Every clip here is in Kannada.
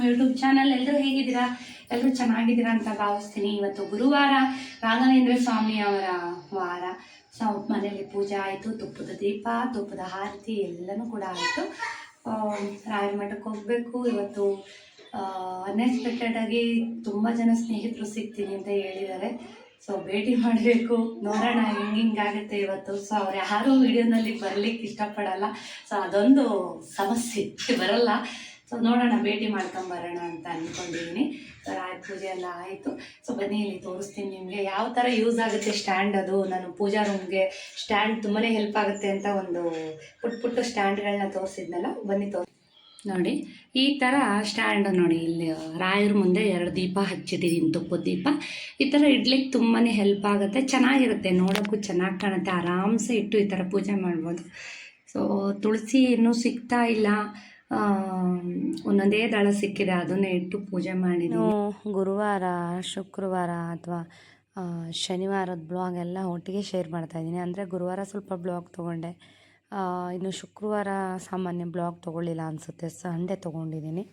YouTube channel. ಎಲ್ಲರೂ ಹೇಗಿದ್ದೀರಾ? ಎಲ್ಲರೂ ಚೆನ್ನಾಗಿದ್ದೀರಾ ಅಂತ ಭಾವಿಸ್ತೀನಿ. ಇವತ್ತು ಗುರುವಾರ, ರಾಘವೇಂದ್ರ ಸ್ವಾಮಿ ಅವರ ವಾರ. ಸೊ ಮನೇಲಿ ಪೂಜೆ ಆಯಿತು, ತುಪ್ಪದ ದೀಪ, ತುಪ್ಪದ ಆರತಿ ಎಲ್ಲನೂ ಕೂಡ ಆಯಿತು. ರಾಯರ ಮಠಕ್ಕೆ ಹೋಗಬೇಕು ಇವತ್ತು. ಅನ್ಎಕ್ಸ್ಪೆಕ್ಟೆಡ್ ಆಗಿ ತುಂಬ ಜನ ಸ್ನೇಹಿತರು ಸಿಗ್ತೀನಿ ಅಂತ ಹೇಳಿದ್ದಾರೆ. ಸೊ ಭೇಟಿ ಮಾಡಬೇಕು, ನೋಡೋಣ ಹಿಂಗಾಗುತ್ತೆ ಇವತ್ತು. ಸೊ ಅವ್ರು ಯಾರೂ ವಿಡಿಯೋನಲ್ಲಿ ಬರಲಿಕ್ಕೆ ಇಷ್ಟಪಡಲ್ಲ. ಸೊ ಅದೊಂದು ಸಮಸ್ಯೆ, ಬರಲ್ಲ. ಸೊ ನೋಡೋಣ, ಭೇಟಿ ಮಾಡ್ಕೊಂಬರೋಣ ಅಂತ ಅಂದ್ಕೊಂಡಿದ್ದೀನಿ. ಸೊ ರಾಯ ಪೂಜೆ ಎಲ್ಲ ಆಯಿತು. ಸೊ ಬನ್ನಿ ಇಲ್ಲಿ ತೋರಿಸ್ತೀನಿ ನಿಮಗೆ ಯಾವ ಥರ ಯೂಸ್ ಆಗುತ್ತೆ ಸ್ಟ್ಯಾಂಡ್. ಅದು ನಾನು ಪೂಜಾ ರೂಮ್ಗೆ ಸ್ಟ್ಯಾಂಡ್ ತುಂಬಾ ಹೆಲ್ಪ್ ಆಗುತ್ತೆ ಅಂತ ಒಂದು ಪುಟ್ಟ ಸ್ಟ್ಯಾಂಡ್ಗಳನ್ನ ತೋರಿಸಿದ್ನಲ್ಲ, ಬನ್ನಿ ನೋಡಿ. ಈ ಥರ ಸ್ಟ್ಯಾಂಡ್ ನೋಡಿ, ಇಲ್ಲಿ ರಾಯರ ಮುಂದೆ 2 ದೀಪ ಹಚ್ಚಿದ್ದೀನಿ, ತುಪ್ಪದ ದೀಪ. ಈ ಥರ ಇಡ್ಲಿಕ್ಕೆ ತುಂಬಾ ಹೆಲ್ಪ್ ಆಗುತ್ತೆ, ಚೆನ್ನಾಗಿರುತ್ತೆ, ನೋಡೋಕ್ಕೂ ಚೆನ್ನಾಗಿ ಕಾಣುತ್ತೆ. ಆರಾಮ್ಸೆ ಇಟ್ಟು ಈ ಥರ ಪೂಜೆ ಮಾಡ್ಬೋದು. ಸೊ ತುಳಸಿ ಇನ್ನೂ ಸಿಗ್ತಾ ಇಲ್ಲ, ಒಂದೊಂದೇ ದಳ ಸಿಕ್ಕಿದೆ, ಅದನ್ನೇ ಇಟ್ಟು ಪೂಜೆ ಮಾಡಿದ್ದೀನಿ. ಗುರುವಾರ, ಶುಕ್ರವಾರ ಅಥವಾ ಶನಿವಾರದ ಬ್ಲಾಗ್ ಎಲ್ಲ ಒಟ್ಟಿಗೆ ಶೇರ್ ಮಾಡ್ತಾಯಿದ್ದೀನಿ. ಅಂದರೆ ಗುರುವಾರ ಸ್ವಲ್ಪ ಬ್ಲಾಗ್ ತೊಗೊಂಡೆ, ಇನ್ನು ಶುಕ್ರವಾರ ಸಾಮಾನ್ಯ ಬ್ಲಾಗ್ ತೊಗೊಳ್ಳಿಲ್ಲ ಅನಿಸುತ್ತೆ, ಸಂಡೇ ತೊಗೊಂಡಿದ್ದೀನಿ.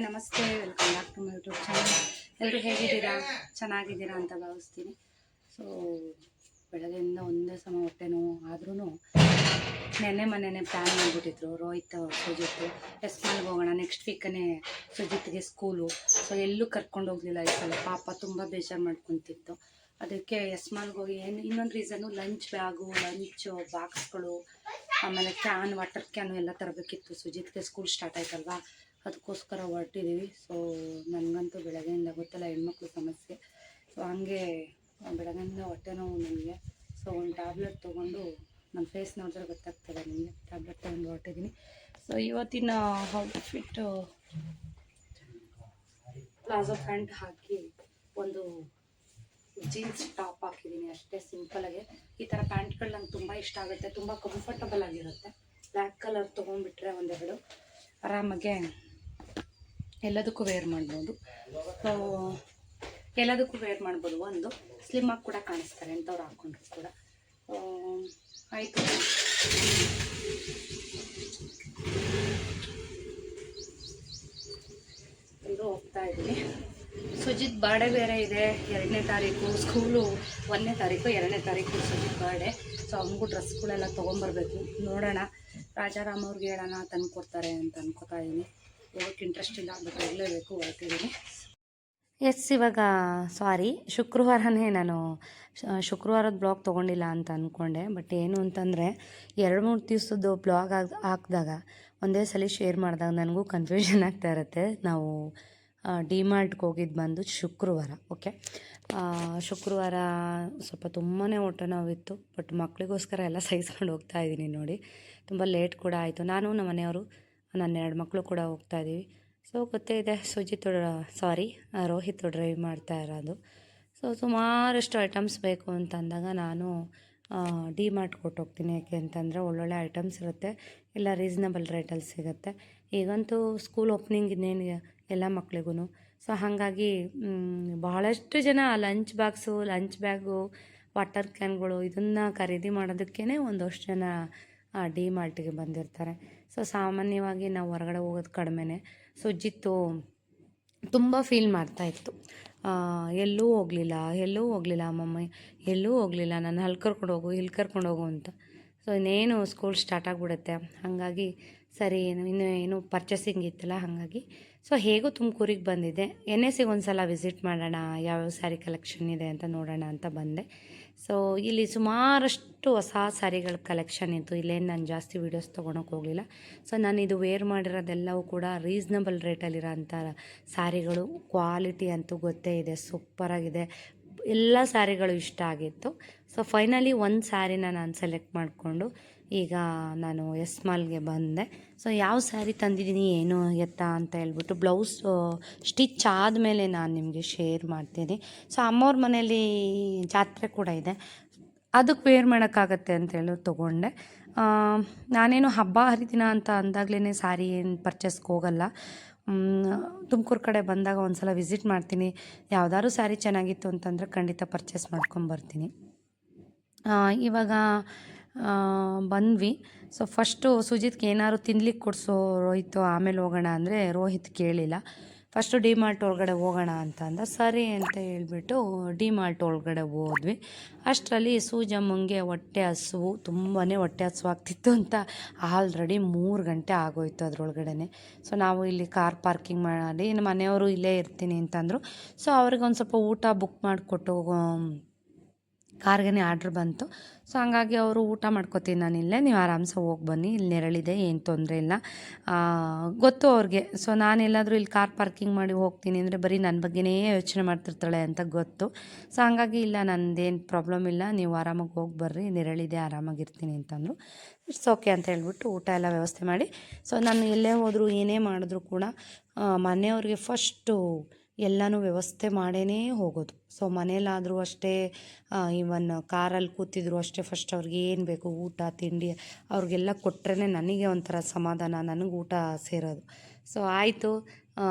ನಮಸ್ತೆ, welcome back to my YouTube channel. ಎಲ್ಲರೂ ಹೇಗಿದ್ದೀರಾ? ಚೆನ್ನಾಗಿದ್ದೀರಾ ಅಂತ ಭಾವಿಸ್ತೀನಿ. ಸೊ ಬೆಳಗ್ಗೆಯಿಂದ ಒಂದೇ ಸಮ ಹೊಟ್ಟೆ ನೋವು ಆದ್ರೂ ಮೊನ್ನೆ ಪ್ಲ್ಯಾನ್ ಮಾಡಿಬಿಟ್ಟಿದ್ರು ರೋಹಿತ್ ಸುಜಿತ್ ಎಸ್ಮಾಲ್ಗೆ ಹೋಗೋಣ, ನೆಕ್ಸ್ಟ್ ವೀಕನೇ ಸುಜಿತ್ಗೆ ಸ್ಕೂಲು. ಸೊ ಎಲ್ಲೂ ಕರ್ಕೊಂಡು ಹೋಗಲಿಲ್ಲ ಈ ಸಲ. ಪಾಪ ತುಂಬ ಬೇಜಾರು ಮಾಡ್ಕೊತಿತ್ತು. ಅದಕ್ಕೆ ಎಸ್ಮಾಲ್ಗೆ ಹೋಗಿ ಇನ್ನೊಂದು ರೀಸನ್ನು, ಲಂಚ್ ಬ್ಯಾಗು, ಲಂಚ್ ಬಾಕ್ಸ್ಗಳು, ಆಮೇಲೆ ಕ್ಯಾನ್, ವಾಟರ್ ಕ್ಯಾನು ಎಲ್ಲ ತರಬೇಕಿತ್ತು. ಸುಜಿತ್ಗೆ ಸ್ಕೂಲ್ ಸ್ಟಾರ್ಟ್ ಆಯ್ತಲ್ವಾ, ಅದಕ್ಕೋಸ್ಕರ ಹೊರಟಿದ್ದೀವಿ. ಸೊ ನನಗಂತೂ ಬೆಳಗ್ಗೆಯಿಂದ ಗೊತ್ತಲ್ಲ, ಹೆಣ್ಮಕ್ಳು ಸಮಸ್ಯೆ. ಸೊ ಹಂಗೆ ಬೆಳಗ್ಗೆಯಿಂದ ಹೊಟ್ಟೆ ನೋವು ನನಗೆ. ಸೊ ಒಂದು ಟ್ಯಾಬ್ಲೆಟ್ ತೊಗೊಂಡು, ನನ್ನ ಫೇಸ್ ನೋಡಿದ್ರೆ ಗೊತ್ತಾಗ್ತದೆ ನಿಮಗೆ, ಟ್ಯಾಬ್ಲೆಟ್ ತೊಗೊಂಡು ಹೊರಟಿದ್ದೀನಿ. ಸೊ ಇವತ್ತಿನ ಔಟ್ಫಿಟ್ಟು ಪ್ಲಾಜೋ ಪ್ಯಾಂಟ್ ಹಾಕಿ ಒಂದು ಜೀನ್ಸ್ ಟಾಪ್ ಹಾಕಿದ್ದೀನಿ ಅಷ್ಟೇ, ಸಿಂಪಲಾಗೆ. ಈ ಥರ ಪ್ಯಾಂಟ್ಗಳು ನಂಗೆ ತುಂಬ ಇಷ್ಟ ಆಗುತ್ತೆ, ತುಂಬ ಕಂಫರ್ಟಬಲ್ ಆಗಿರುತ್ತೆ. ಬ್ಲ್ಯಾಕ್ ಕಲರ್ ತೊಗೊಂಡ್ಬಿಟ್ರೆ ಒಂದೆರಡು ಆರಾಮಾಗೆ ಎಲ್ಲದಕ್ಕೂ ವೇರ್ ಮಾಡ್ಬೋದು. ಸೊ ಎಲ್ಲದಕ್ಕೂ ವೇರ್ ಮಾಡ್ಬೋದು. ಒಂದು ಸ್ಲಿಮ್ಮಾಗಿ ಕೂಡ ಕಾಣಿಸ್ತಾರೆ ಎಂಥವ್ರು ಹಾಕ್ಕೊಂಡ್ರು ಕೂಡ. ಆಯಿತು, ಎಲ್ಲರೂ ಹೋಗ್ತಾ ಇದ್ದೀನಿ. ಸುಜಿತ್ ಬರ್ಡೇ ಬೇರೆ ಇದೆ, 2ನೇ ತಾರೀಕು, ಸ್ಕೂಲು 1ನೇ ತಾರೀಕು, 2ನೇ ತಾರೀಕು ಸುಜಿತ್ ಬರ್ಡೇ. ಸೊ ಅವನಿಗೂ ಡ್ರೆಸ್ಗಳೆಲ್ಲ ತೊಗೊಂಬರ್ಬೇಕು. ನೋಡೋಣ, ರಾಜಾರಾಮ್ ಅವ್ರಿಗೆ ಹೇಳೋಣ, ತಂದು ಕೊಡ್ತಾರೆ ಅಂತ ಅನ್ಕೋತಾ ಇದ್ದೀನಿ. ಹೋಗೋಕ್ಕೆ ಇಂಟ್ರೆಸ್ಟ್ ಇಲ್ಲ, ಬಟ್ ಹೋಗಲೇಬೇಕು, ಹೊರಟಿದ್ದೀನಿ. ಇವಾಗ ಶುಕ್ರವಾರನೇ ನಾನು ಶುಕ್ರವಾರದ ಬ್ಲಾಗ್ ತೊಗೊಂಡಿಲ್ಲ ಅಂತ ಅಂದ್ಕೊಂಡೆ. ಬಟ್ ಏನು ಅಂತಂದರೆ 2-3 ದಿವಸದ್ದು ಬ್ಲಾಗ್ ಹಾಕಿದಾಗ ಒಂದೇ ಸಲ ಶೇರ್ ಮಾಡಿದಾಗ ನನಗೂ ಕನ್ಫ್ಯೂಷನ್ ಆಗ್ತಾ ಇರುತ್ತೆ. ನಾವು ಡಿಮಾರ್ಟ್ಗೆ ಹೋಗಿದ್ದು ಬಂದು ಶುಕ್ರವಾರ. ಓಕೆ, ಶುಕ್ರವಾರ ಸ್ವಲ್ಪ ತುಂಬಾ ಹೊಟ್ಟೆ ನೋವಿತ್ತು. ಬಟ್ ಮಕ್ಕಳಿಗೋಸ್ಕರ ಎಲ್ಲ ಸಹಿಸ್ಕೊಂಡು ಹೋಗ್ತಾ ಇದ್ದೀನಿ ನೋಡಿ. ತುಂಬ ಲೇಟ್ ಕೂಡ ಆಯಿತು. ನಾನು ನಮ್ಮ ಮನೆಯವರು, ನನ್ನ 2 ಮಕ್ಕಳು ಕೂಡ ಹೋಗ್ತಾ ಇದ್ದೀವಿ. ಸೊ ಗೊತ್ತೇ ಇದೆ, ರೋಹಿತ್ ಡ್ರೈವ್ ಮಾಡ್ತಾ ಇರೋದು. ಸೊ ಸುಮಾರಷ್ಟು ಐಟಮ್ಸ್ ಬೇಕು ಅಂತ ಅಂದಾಗ ನಾನು ಡಿಮಾರ್ಟ್ಗೆ ಕೊಟ್ಟೋಗ್ತೀನಿ. ಯಾಕೆ ಅಂತಂದರೆ ಒಳ್ಳೊಳ್ಳೆ ಐಟಮ್ಸ್ ಇರುತ್ತೆ, ಎಲ್ಲ ರೀಸನಬಲ್ ರೇಟಲ್ಲಿ ಸಿಗುತ್ತೆ. ಈಗಂತೂ ಸ್ಕೂಲ್ ಓಪನಿಂಗ್ ಇನ್ನೇನು ಎಲ್ಲ ಮಕ್ಳಿಗೂ. ಸೊ ಹಾಗಾಗಿ ಬಹಳಷ್ಟು ಜನ lunch box, lunch bag, water ಕ್ಯಾನ್ಗಳು ಇದನ್ನು ಖರೀದಿ ಮಾಡೋದಕ್ಕೇ ಒಂದಷ್ಟು ಜನ ಡಿಮಾರ್ಟಿಗೆ ಬಂದಿರ್ತಾರೆ. ಸೊ ಸಾಮಾನ್ಯವಾಗಿ ನಾವು ಹೊರಗಡೆ ಹೋಗೋದು ಕಡಿಮೆನೇ. ಸುಜಿತ್ತು ತುಂಬ ಫೀಲ್ ಮಾಡ್ತಾಯಿತ್ತು, ಎಲ್ಲೂ ಹೋಗಲಿಲ್ಲ ಮಮ್ಮಿ, ಎಲ್ಲೂ ಹೋಗಲಿಲ್ಲ, ನಾನು ಅಲ್ಲಿ ಕರ್ಕೊಂಡು ಹೋಗು ಅಂತ. ಸೊ ಇನ್ನೇನು ಸ್ಕೂಲ್ ಸ್ಟಾರ್ಟ್ ಆಗಿಬಿಡುತ್ತೆ. ಹಾಗಾಗಿ ಸರಿ, ಇನ್ನೇನು ಪರ್ಚೇಸಿಂಗ್ ಇತ್ತಲ್ಲ, ಹಾಗಾಗಿ ಸೊ ಹೇಗೂ ತುಮಕೂರಿಗೆ ಬಂದಿದ್ದೆ. NSಗೆ ಒಂದು ಸಲ ವಿಸಿಟ್ ಮಾಡೋಣ, ಯಾವ್ಯಾವ ಸ್ಯಾರಿ ಕಲೆಕ್ಷನ್ ಇದೆ ಅಂತ ನೋಡೋಣ ಅಂತ ಬಂದೆ. ಸೊ ಇಲ್ಲಿ ಸುಮಾರಷ್ಟು ಹೊಸ ಸ್ಯಾರಿಗಳ ಕಲೆಕ್ಷನ್ ಇತ್ತು. ಇಲ್ಲೇನು ನಾನು ಜಾಸ್ತಿ ವೀಡಿಯೋಸ್ ತೊಗೊಳಕ್ಕೆ ಹೋಗಲಿಲ್ಲ. ಸೊ ನಾನು ಇದು ವೇರ್ ಮಾಡಿರೋದೆಲ್ಲವೂ ಕೂಡ ರೀಸ್ನಬಲ್ ರೇಟಲ್ಲಿರೋ ಅಂಥ ಸ್ಯಾರಿಗಳು. ಕ್ವಾಲಿಟಿ ಅಂತೂ ಗೊತ್ತೇ ಇದೆ, ಸೂಪರಾಗಿದೆ. ಎಲ್ಲ ಸ್ಯಾರಿಗಳು ಇಷ್ಟ ಆಗಿತ್ತು. ಸೊ ಫೈನಲಿ ಒಂದು ಸ್ಯಾರಿನ ನಾನು ಸೆಲೆಕ್ಟ್ ಮಾಡಿಕೊಂಡು ಈಗ ನಾನು ಎಸ್ಮಾಲ್ಗೆ ಬಂದೆ. ಸೊ ಯಾವ ಸ್ಯಾರಿ ತಂದಿದ್ದೀನಿ, ಏನು ಎತ್ತ ಅಂತ ಹೇಳ್ಬಿಟ್ಟು ಬ್ಲೌಸ್ ಸ್ಟಿಚ್ ಆದಮೇಲೆ ನಾನು ನಿಮಗೆ ಶೇರ್ ಮಾಡ್ತೀನಿ. ಸೊ ಅಮ್ಮವ್ರ ಮನೇಲಿ ಜಾತ್ರೆ ಕೂಡ ಇದೆ, ಅದಕ್ಕೆ ವೇರ್ ಮಾಡೋಕ್ಕಾಗತ್ತೆ ಅಂತೇಳಿ ತೊಗೊಂಡೆ. ನಾನೇನು ಹಬ್ಬ ಹರಿದಿನ ಅಂತ ಅಂದಾಗಲೇ ಸ್ಯಾರಿ ಏನು ಪರ್ಚೇಸ್ಗೆ ಹೋಗಲ್ಲ. ತುಮಕೂರು ಕಡೆ ಬಂದಾಗ ಒಂದು ಸಲ ವಿಸಿಟ್ ಮಾಡ್ತೀನಿ. ಯಾವುದಾದ್ರು ಸ್ಯಾರಿ ಚೆನ್ನಾಗಿತ್ತು ಅಂತಂದರೆ ಖಂಡಿತ ಪರ್ಚೇಸ್ ಮಾಡ್ಕೊಂಬರ್ತೀನಿ. ಇವಾಗ ಬಂದ್ವಿ. ಸೊ ಫಸ್ಟು ಸುಜಿತ್ಗೆ ಏನಾದ್ರು ತಿನ್ಲಿಕ್ಕೆ ಕೊಡಿಸೋರೋಯ್ತು ಆಮೇಲೆ ಹೋಗೋಣ ಅಂದರೆ ರೋಹಿತ್ ಕೇಳಿಲ್ಲ. ಫಸ್ಟು ಡಿ ಮಾರ್ಟ್ ಒಳಗಡೆ ಹೋಗೋಣ ಅಂತ ಅಂದ. ಸರಿ ಅಂತ ಹೇಳ್ಬಿಟ್ಟು ಡಿ ಮಾರ್ಟ್ ಒಳಗಡೆ ಹೋದ್ವಿ. ಅಷ್ಟರಲ್ಲಿ ಸೂಜಮ್ಮಂಗೆ ಹೊಟ್ಟೆ ಹಸುವು ತುಂಬಾ ಹೊಟ್ಟೆ ಹಸುವಾಗ್ತಿತ್ತು ಅಂತ ಆಲ್ರೆಡಿ 3 ಗಂಟೆ ಆಗೋಯ್ತು ಅದರೊಳಗಡೆ. ಸೊ ನಾವು ಇಲ್ಲಿ ಕಾರ್ ಪಾರ್ಕಿಂಗ್ ಮಾಡಿ ನಮ್ಮ ಮನೆಯವರು ಇಲ್ಲೇ ಇರ್ತೀನಿ ಅಂತಂದರು. ಸೊ ಅವ್ರಿಗೊಂದು ಸ್ವಲ್ಪ ಊಟ ಬುಕ್ ಮಾಡಿಕೊಟ್ಟು ಕಾರ್ಗೆ ಆರ್ಡ್ರ್ ಬಂತು. ಸೊ ಹಂಗಾಗಿ ಅವರು ಊಟ ಮಾಡ್ಕೊತೀನಿ ನಾನು ಇಲ್ಲೇ, ನೀವು ಆರಾಮ್ಸೆ ಹೋಗಿ ಬನ್ನಿ, ಇಲ್ಲಿ ನೆರಳಿದೆ, ಏನು ತೊಂದರೆ ಇಲ್ಲ ಗೊತ್ತು ಅವ್ರಿಗೆ. ಸೊ ನಾನೆಲ್ಲಾದರೂ ಇಲ್ಲಿ ಕಾರ್ ಪಾರ್ಕಿಂಗ್ ಮಾಡಿ ಹೋಗ್ತೀನಿ ಅಂದರೆ ಬರೀ ನನ್ನ ಬಗ್ಗೆನೇ ಯೋಚನೆ ಮಾಡ್ತಿರ್ತಾಳೆ ಅಂತ ಗೊತ್ತು. ಸೊ ಹಂಗಾಗಿ ಇಲ್ಲ, ನಂದೇನು ಪ್ರಾಬ್ಲಮ್ ಇಲ್ಲ, ನೀವು ಆರಾಮಾಗಿ ಹೋಗಿ ಬರ್ರಿ, ನೆರಳಿದೆ, ಆರಾಮಾಗಿರ್ತೀನಿ ಅಂತಂದರು. ಇಟ್ಸ್ ಓಕೆ ಅಂತ ಹೇಳ್ಬಿಟ್ಟು ಊಟ ಎಲ್ಲ ವ್ಯವಸ್ಥೆ ಮಾಡಿ. ಸೊ ನಾನು ಎಲ್ಲೇ ಹೋದರೂ ಏನೇ ಮಾಡಿದ್ರು ಕೂಡ ಮನೆಯವ್ರಿಗೆ ಫಸ್ಟು ಎಲ್ಲನೂ ವ್ಯವಸ್ಥೆ ಮಾಡೇ ಹೋಗೋದು. ಸೊ ಮನೇಲಾದರೂ ಅಷ್ಟೇ, ಇವನ್ ಕಾರಲ್ಲಿ ಕೂತಿದ್ರು ಅಷ್ಟೇ, ಫಸ್ಟ್ ಅವ್ರಿಗೆ ಏನು ಬೇಕು ಊಟ ತಿಂಡಿ ಅವ್ರಿಗೆಲ್ಲ ಕೊಟ್ರೇ ನನಗೆ ಒಂಥರ ಸಮಾಧಾನ, ನನಗೆ ಊಟ ಸೇರೋದು. ಸೊ ಆಯಿತು,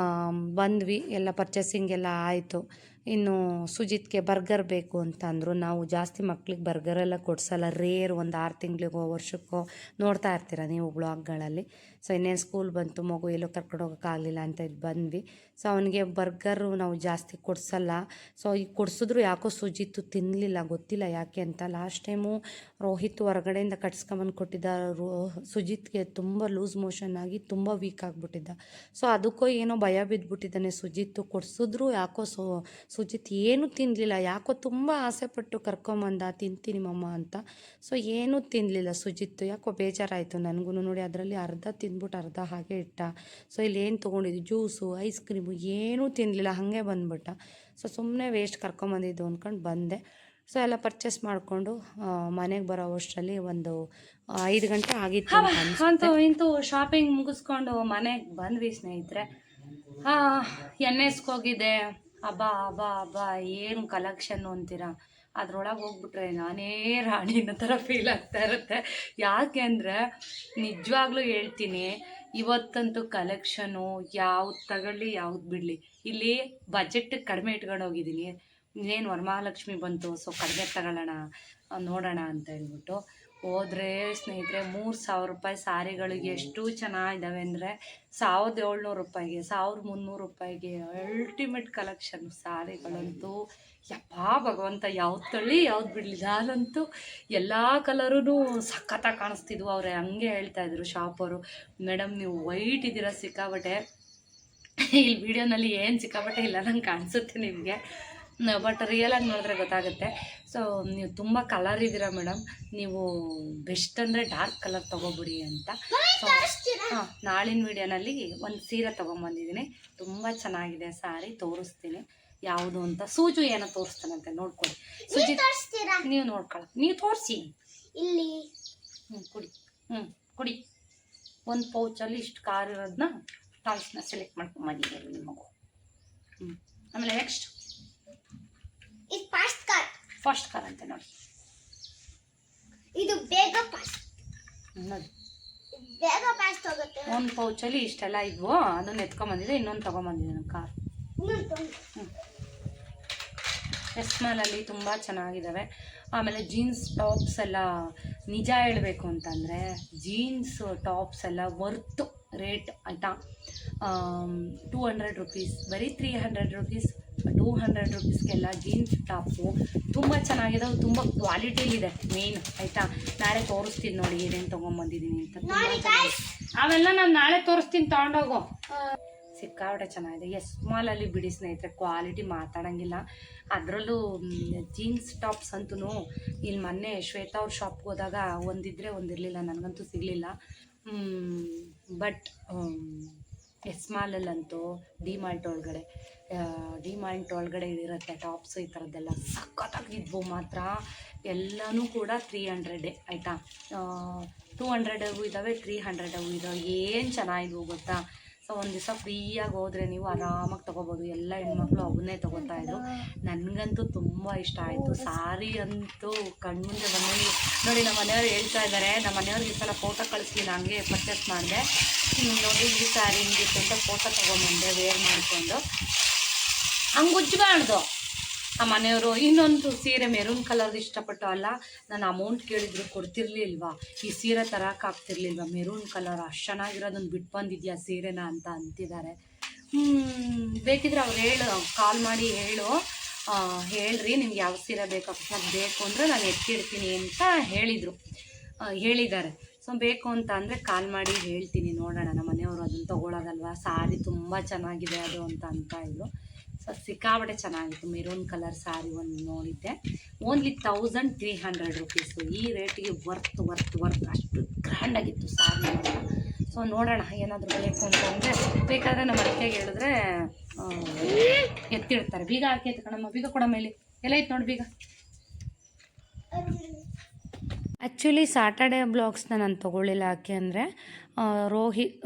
ಬಂದ್ವಿ, ಎಲ್ಲ ಪರ್ಚೇಸಿಂಗ್ ಎಲ್ಲ ಆಯಿತು. ಇನ್ನು ಸುಜಿತ್ಗೆ ಬರ್ಗರ್ ಬೇಕು ಅಂತ ಅಂದರು. ನಾವು ಜಾಸ್ತಿ ಮಕ್ಳಿಗೆ ಬರ್ಗರೆಲ್ಲ ಕೊಡ್ಸಲ್ಲ, ರೇರ್, ಒಂದು 6 ತಿಂಗಳಿಗೋ ವರ್ಷಕ್ಕೋ, ನೋಡ್ತಾ ಇರ್ತೀರ ನೀವು ಬ್ಲಾಗ್ಗಳಲ್ಲಿ. ಸೊ ಇನ್ನೇನು ಸ್ಕೂಲ್ ಬಂತು, ಮಗು ಎಲ್ಲೋ ಕರ್ಕೊಂಡು ಹೋಗೋಕ್ಕಾಗಲಿಲ್ಲ ಅಂತ ಇದು ಬಂದ್ವಿ. ಸೊ ಅವನಿಗೆ ಬರ್ಗರು ನಾವು ಜಾಸ್ತಿ ಕೊಡಿಸಲ್ಲ. ಸೊ ಈಗ ಕೊಡಿಸಿದ್ರು ಯಾಕೋ ಸುಜಿತ್ತು ತಿನ್ನಲಿಲ್ಲ, ಗೊತ್ತಿಲ್ಲ ಯಾಕೆ ಅಂತ. ಲಾಸ್ಟ್ ಟೈಮು ರೋಹಿತ್ ಹೊರಗಡೆಯಿಂದ ಕಟ್ಸ್ಕೊಂಬಂದು ಕೊಟ್ಟಿದ್ದ, ಸುಜಿತ್ಗೆ ತುಂಬ ಲೂಸ್ ಮೋಷನ್ ಆಗಿ ತುಂಬ ವೀಕ್ ಆಗಿಬಿಟ್ಟಿದ್ದ. ಸೊ ಅದಕ್ಕೋ ಏನೋ ಭಯ ಬಿದ್ದುಬಿಟ್ಟಿದ್ದಾನೆ ಸುಜಿತ್ತು. ಕೊಡಿಸಿದ್ರು ಯಾಕೋ ಸುಜಿತ್ ಏನೂ ತಿನ್ನಲಿಲ್ಲ, ಯಾಕೋ ತುಂಬ ಆಸೆಪಟ್ಟು ಕರ್ಕೊಂಬಂದ, ತಿಂತೀನಿ ಮಮ್ಮ ಅಂತ. ಸೊ ಏನೂ ತಿನ್ನಲಿಲ್ಲ ಸುಜಿತ್ತು, ಯಾಕೋ ಬೇಜಾರಾಯಿತು ನನಗೂ. ನೋಡಿ ಅದರಲ್ಲಿ ಅರ್ಧ ತಿಂದ್ಬಿಟ್ಟು ಅರ್ಧ ಹಾಗೆ ಇಟ್ಟ. ಸೊ ಇಲ್ಲಿ ಏನು ತೊಗೊಂಡಿದ್ದು, ಜ್ಯೂಸು, ಐಸ್ ಕ್ರೀಮು ಏನೂ ತಿನ್ನಲಿಲ್ಲ, ಹಾಗೆ ಬಂದ್ಬಿಟ್ಟ. ಸೊ ಸುಮ್ಮನೆ ವೇಸ್ಟ್ ಕರ್ಕೊಂಬಂದಿದ್ದು ಅಂದ್ಕೊಂಡು ಬಂದೆ. ಸೊ ಎಲ್ಲ ಪರ್ಚೇಸ್ ಮಾಡಿಕೊಂಡು ಮನೆಗೆ ಬರೋ ಅಷ್ಟರಲ್ಲಿ ಒಂದು 5 ಗಂಟೆ ಆಗಿತ್ತು ಅಂತೂ ಇಂತೂ ಶಾಪಿಂಗ್ ಮುಗಿಸ್ಕೊಂಡು ಮನೆಗೆ ಬಂದ್ವಿ ಸ್ನೇಹಿತರೆ. NSಗೋಗಿದ್ದೆ. ಅಬ್ಬಾ ಏನು ಕಲೆಕ್ಷನ್ನು ಅಂತೀರಾ, ಅದ್ರೊಳಗೆ ಹೋಗ್ಬಿಟ್ರೆ ನಾನೇ ರಾಣಿನ ಥರ ಫೀಲ್ ಆಗ್ತಾ ಇರುತ್ತೆ. ಯಾಕೆ ಅಂದರೆ ನಿಜವಾಗ್ಲೂ ಹೇಳ್ತೀನಿ, ಇವತ್ತಂತೂ ಕಲೆಕ್ಷನು ಯಾವ್ದು ತಗೊಳ್ಳಿ ಯಾವ್ದು ಬಿಡಲಿ, ಇಲ್ಲಿ ಬಜೆಟ್ ಕಡಿಮೆ ಇಟ್ಕೊಂಡು ಹೋಗಿದ್ದೀನಿ. ಇನ್ನೇನು ವರಮಹಾಲಕ್ಷ್ಮಿ ಬಂತು, ಸೊ ಕಡಿಮೆ ತಗೊಳ್ಳೋಣ, ನೋಡೋಣ ಅಂತ ಹೇಳ್ಬಿಟ್ಟು ಹೋದ್ರೆ ಸ್ನೇಹಿತರೆ, 3,000 ರೂಪಾಯಿ ಸಾರಿಗಳಿಗೆ ಎಷ್ಟು ಚೆನ್ನಾಗಿದ್ದಾವೆ ಅಂದರೆ 1,700 ರೂಪಾಯಿಗೆ, 1,300 ರೂಪಾಯಿಗೆ ಅಲ್ಟಿಮೇಟ್ ಕಲೆಕ್ಷನ್ ಸಾರಿಗಳಂತೂ. ಯಪ್ಪಾ ಭಗವಂತ, ಯಾವ್ದು ತಳ್ಳಿ ಯಾವ್ದು ಬಿಡಲಿ, ನಾನಂತೂ ಎಲ್ಲ ಕಲರೂ ಸಖತ್ತಾಗಿ ಕಾಣಿಸ್ತಿದ್ವು. ಅವ್ರೆ ಹಂಗೆ ಹೇಳ್ತಾಯಿದ್ರು ಶಾಪರು, ಮೇಡಮ್ ನೀವು ವೈಟ್ ಇದ್ದೀರಾ ಸಿಕ್ಕಾಬಟ್ಟೆ, ಇಲ್ಲಿ ವಿಡಿಯೋನಲ್ಲಿ ಏನು ಸಿಕ್ಕಾಬಟ್ಟೆ ಇಲ್ಲ ನಂಗೆ ಕಾಣಿಸುತ್ತೆ ನಿಮಗೆ, ಬಟ್ ರಿಯಲಾಗಿ ನೋಡಿದ್ರೆ ಗೊತ್ತಾಗುತ್ತೆ. ಸೊ ನೀವು ತುಂಬ ಕಲರ್ ಇದ್ದೀರಾ ಮೇಡಮ್, ನೀವು ಬೆಸ್ಟ್ ಅಂದರೆ ಡಾರ್ಕ್ ಕಲರ್ ತೊಗೊಬಿಡಿ ಅಂತ. ಸೊ ನಾಳಿನ ವಿಡಿಯೋನಲ್ಲಿ ಒಂದು ಸೀರೆ ತೊಗೊಂಬಂದಿದ್ದೀನಿ, ತುಂಬ ಚೆನ್ನಾಗಿದೆ ಸಾರಿ, ತೋರಿಸ್ತೀನಿ ಯಾವುದು ಅಂತ. ಸೂಜು ಏನೋ ತೋರಿಸ್ತಾನಂತೆ, ನೋಡ್ಕೊಳ್ಳಿ. ಸುಜಿತ್ ನೀವು ನೋಡ್ಕೊಳ್ಳಿ, ನೀವು ತೋರಿಸಿ ಇಲ್ಲಿ. ಕುಡಿ ಒಂದು ಪೌಚಲ್ಲಿ ಇಷ್ಟು ಕಾರ್ ಇರೋದನ್ನ ಟಾಯ್ಸ್ನ ಸೆಲೆಕ್ಟ್ ಮಾಡ್ಕೊಂಬಂದಿದ್ದೀರಿ ನಿಮ್ಮ ಮಗು. ಆಮೇಲೆ ನೆಕ್ಸ್ಟ್ ಫಾಸ್ಟ್ ಕಾರ್ ಅಂತ ನೋಡಿ, ಇದು ಬೇಗ ಫಾಸ್ಟ್ ನೋಡಿ, ಬೇಗ ಫಾಸ್ಟ್ ಹೋಗುತ್ತೆ. ಒಂದು ಪೌಚಲ್ಲಿ ಇಷ್ಟೆಲ್ಲ ಇದ್ವು, ಅದನ್ನ ಎತ್ಕೊಂಬಂದಿದ್ದೆ, ಇನ್ನೊಂದು ತೊಗೊಂಬಂದಿದ್ದೆ ಕಾರ್. ಎಸ್ಮಾಲಲ್ಲಿ ತುಂಬ ಚೆನ್ನಾಗಿದ್ದಾವೆ. ಆಮೇಲೆ ಜೀನ್ಸ್ ಟಾಪ್ಸ್ ಎಲ್ಲ ನಿಜ ಹೇಳಬೇಕು ಅಂತಂದರೆ ಜೀನ್ಸ್ ಟಾಪ್ಸ್ ಎಲ್ಲ ವರ್ತು ರೇಟ್ ಆಯಿತಾ. 200 ರೂಪೀಸ್, ಬರೀ 300 ರೂಪೀಸ್, 200 ರೂಪೀಸ್ಗೆಲ್ಲ ಜೀನ್ಸ್ ಟಾಪು ತುಂಬ ಚೆನ್ನಾಗಿದೆ, ತುಂಬ ಕ್ವಾಲಿಟಿಲಿದೆ ಮೇನ್ ಆಯಿತಾ. ನಾಳೆ ತೋರಿಸ್ತೀನಿ ನೋಡಿ ಏನೇನು ತೊಗೊಂಬಂದಿದ್ದೀನಿ ಅಂತ. ಅವೆಲ್ಲ ನಾನು ನಾಳೆ ತೋರಿಸ್ತೀನಿ, ತೊಗೊಂಡೋಗು. ಸಿಕ್ಕಾಪಟ್ಟೆ ಚೆನ್ನಾಗಿದೆ. ಎಸ್ಮಾಲಲ್ಲಿ ಬಿಡಿ ಸ್ನೇಹಿತರೆ, ಕ್ವಾಲಿಟಿ ಮಾತಾಡೋಂಗಿಲ್ಲ. ಅದರಲ್ಲೂ ಜೀನ್ಸ್ ಟಾಪ್ಸ್ ಅಂತೂ ಇಲ್ಲಿ ಮೊನ್ನೆ ಶ್ವೇತಾ ಅವ್ರ ಶಾಪ್ಗೆ ಹೋದಾಗ ಒಂದಿದ್ರೆ ಒಂದಿರಲಿಲ್ಲ, ನನಗಂತೂ ಸಿಗಲಿಲ್ಲ. ಬಟ್ ಎಸ್ಮಾಲಲ್ಲಂತೂ ಡಿ ಮಾರ್ಟ್ ಒಳಗಡೆ ಇರುತ್ತೆ ಟಾಪ್ಸ್, ಈ ಥರದ್ದೆಲ್ಲ ಸಖತ್ತಾಗಿದ್ವು ಮಾತ್ರ. ಎಲ್ಲನೂ ಕೂಡ 300 ಆಯಿತಾ. 200 ಇದ್ದಾವೆ, 300 ಇದ್ದಾವೆ. ಏನು ಚೆನ್ನಾಗಿದ್ವು ಗೊತ್ತಾ. ಸೊ ಒಂದು ದಿವಸ ಫ್ರೀಯಾಗಿ ಹೋದರೆ ನೀವು ಆರಾಮಾಗಿ ತೊಗೋಬೋದು. ಎಲ್ಲ ಹೆಣ್ಮಕ್ಳು ಅವನ್ನೇ ತೊಗೋತಾಯಿದ್ರು. ನನಗಂತೂ ತುಂಬ ಇಷ್ಟ ಆಯಿತು. ಸಾರಿ ಅಂತೂ ಕಣ್ಮುಂದೆ ಬಂದು ನೋಡಿ, ನಮ್ಮ ಮನೆಯವ್ರು ಹೇಳ್ತಾ ಇದ್ದಾರೆ, ನಮ್ಮ ಮನೆಯವ್ರಿಗೆ ಈ ಸಲ ಫೋಟೋ ಕಳಿಸ್ಲಿಲ್ಲ, ಹಂಗೆ ಪರ್ಚೇಸ್ ಮಾಡಿದೆ. ನೋಡಿ ಈ ಸ್ಯಾರಿ ಹಿಂಗಿತ್ತು ಅಂತ ಫೋಟೋ ತೊಗೊಂಬಂದೆ ವೇರ್ ಮಾಡಿಕೊಂಡು. ಹಂಗೆ ಉಜ್ಜಬಾರ್ದು, ಆ ಮನೆಯವರು ಇನ್ನೊಂದು ಸೀರೆ ಮೆರೂನ್ ಕಲರ್ದು ಇಷ್ಟಪಟ್ಟು, ಅಲ್ಲ ನಾನು ಅಮೌಂಟ್ ಕೇಳಿದ್ರು ಕೊಡ್ತಿರ್ಲಿಲ್ವಾ, ಈ ಸೀರೆ ತರೋಕ್ಕಾಗ್ತಿರ್ಲಿಲ್ವಾ, ಮೆರೂನ್ ಕಲರ್ ಅಷ್ಟು ಚೆನ್ನಾಗಿರೋದನ್ನು ಬಿಟ್ಟು ಬಂದಿದ್ಯಾ ಸೀರೆನ ಅಂತ ಅಂತಿದ್ದಾರೆ. ಬೇಕಿದ್ರೆ ಅವ್ರು ಕಾಲ್ ಮಾಡಿ ಹೇಳ್ರಿ ನಿಮ್ಗೆ ಯಾವ ಸೀರೆ ಬೇಕು ಅಕಸ್ಮಾತ್ ಬೇಕು ಅಂದರೆ ನಾನು ಎತ್ತಿಡ್ತೀನಿ ಅಂತ ಹೇಳಿದ್ದಾರೆ. ಸೊ ಬೇಕು ಅಂತ ಅಂದರೆ ಕಾಲ್ ಮಾಡಿ ಹೇಳ್ತೀನಿ, ನೋಡೋಣ. ನಮ್ಮ ಮನೆಯವರು ಅದನ್ನು ತೊಗೊಳೋದಲ್ವ, ಸಾರಿ ತುಂಬ ಚೆನ್ನಾಗಿದೆ ಅದು ಅಂತ ಇದ್ರು. ಸೊ ಸಿಕ್ಕಾಬಟ್ಟೆ ಚೆನ್ನಾಗಿತ್ತು. ಮೆರೂನ್ ಕಲರ್ ಸಾರಿ ಒಂದು ನೋಡಿದ್ದೆ, ಓನ್ಲಿ 1300 ರುಪೀಸು. ಈ ರೇಟಿಗೆ ವರ್ತ್ ಅಷ್ಟು ಗ್ರ್ಯಾಂಡಾಗಿತ್ತು ಸಾರಿ. ಸೊ ನೋಡೋಣ, ಏನಾದರೂ ಬೇಕು ಅಂತಂದರೆ ಬೇಕಾದರೆ ನಮ್ಮ ಅತ್ತೆಗೆ ಹೇಳಿದ್ರೆ ಎತ್ತಿಡ್ತಾರೆ. ಬೀಗ ಹಾಕೈತೆ ಕಣಮ್ಮ, ಬೀಗ ಕೊಡ ಮೇಲೆ ಎಲ್ಲ ಐತೆ ನೋಡಿ ಬೀಗ. ಆ್ಯಕ್ಚುಲಿ ಸ್ಯಾಟರ್ಡೇ ಬ್ಲಾಗ್ಸ್ನ ನಾನು ತೊಗೊಳ್ಳಿಲ್ಲ, ಯಾಕೆ ಅಂದರೆ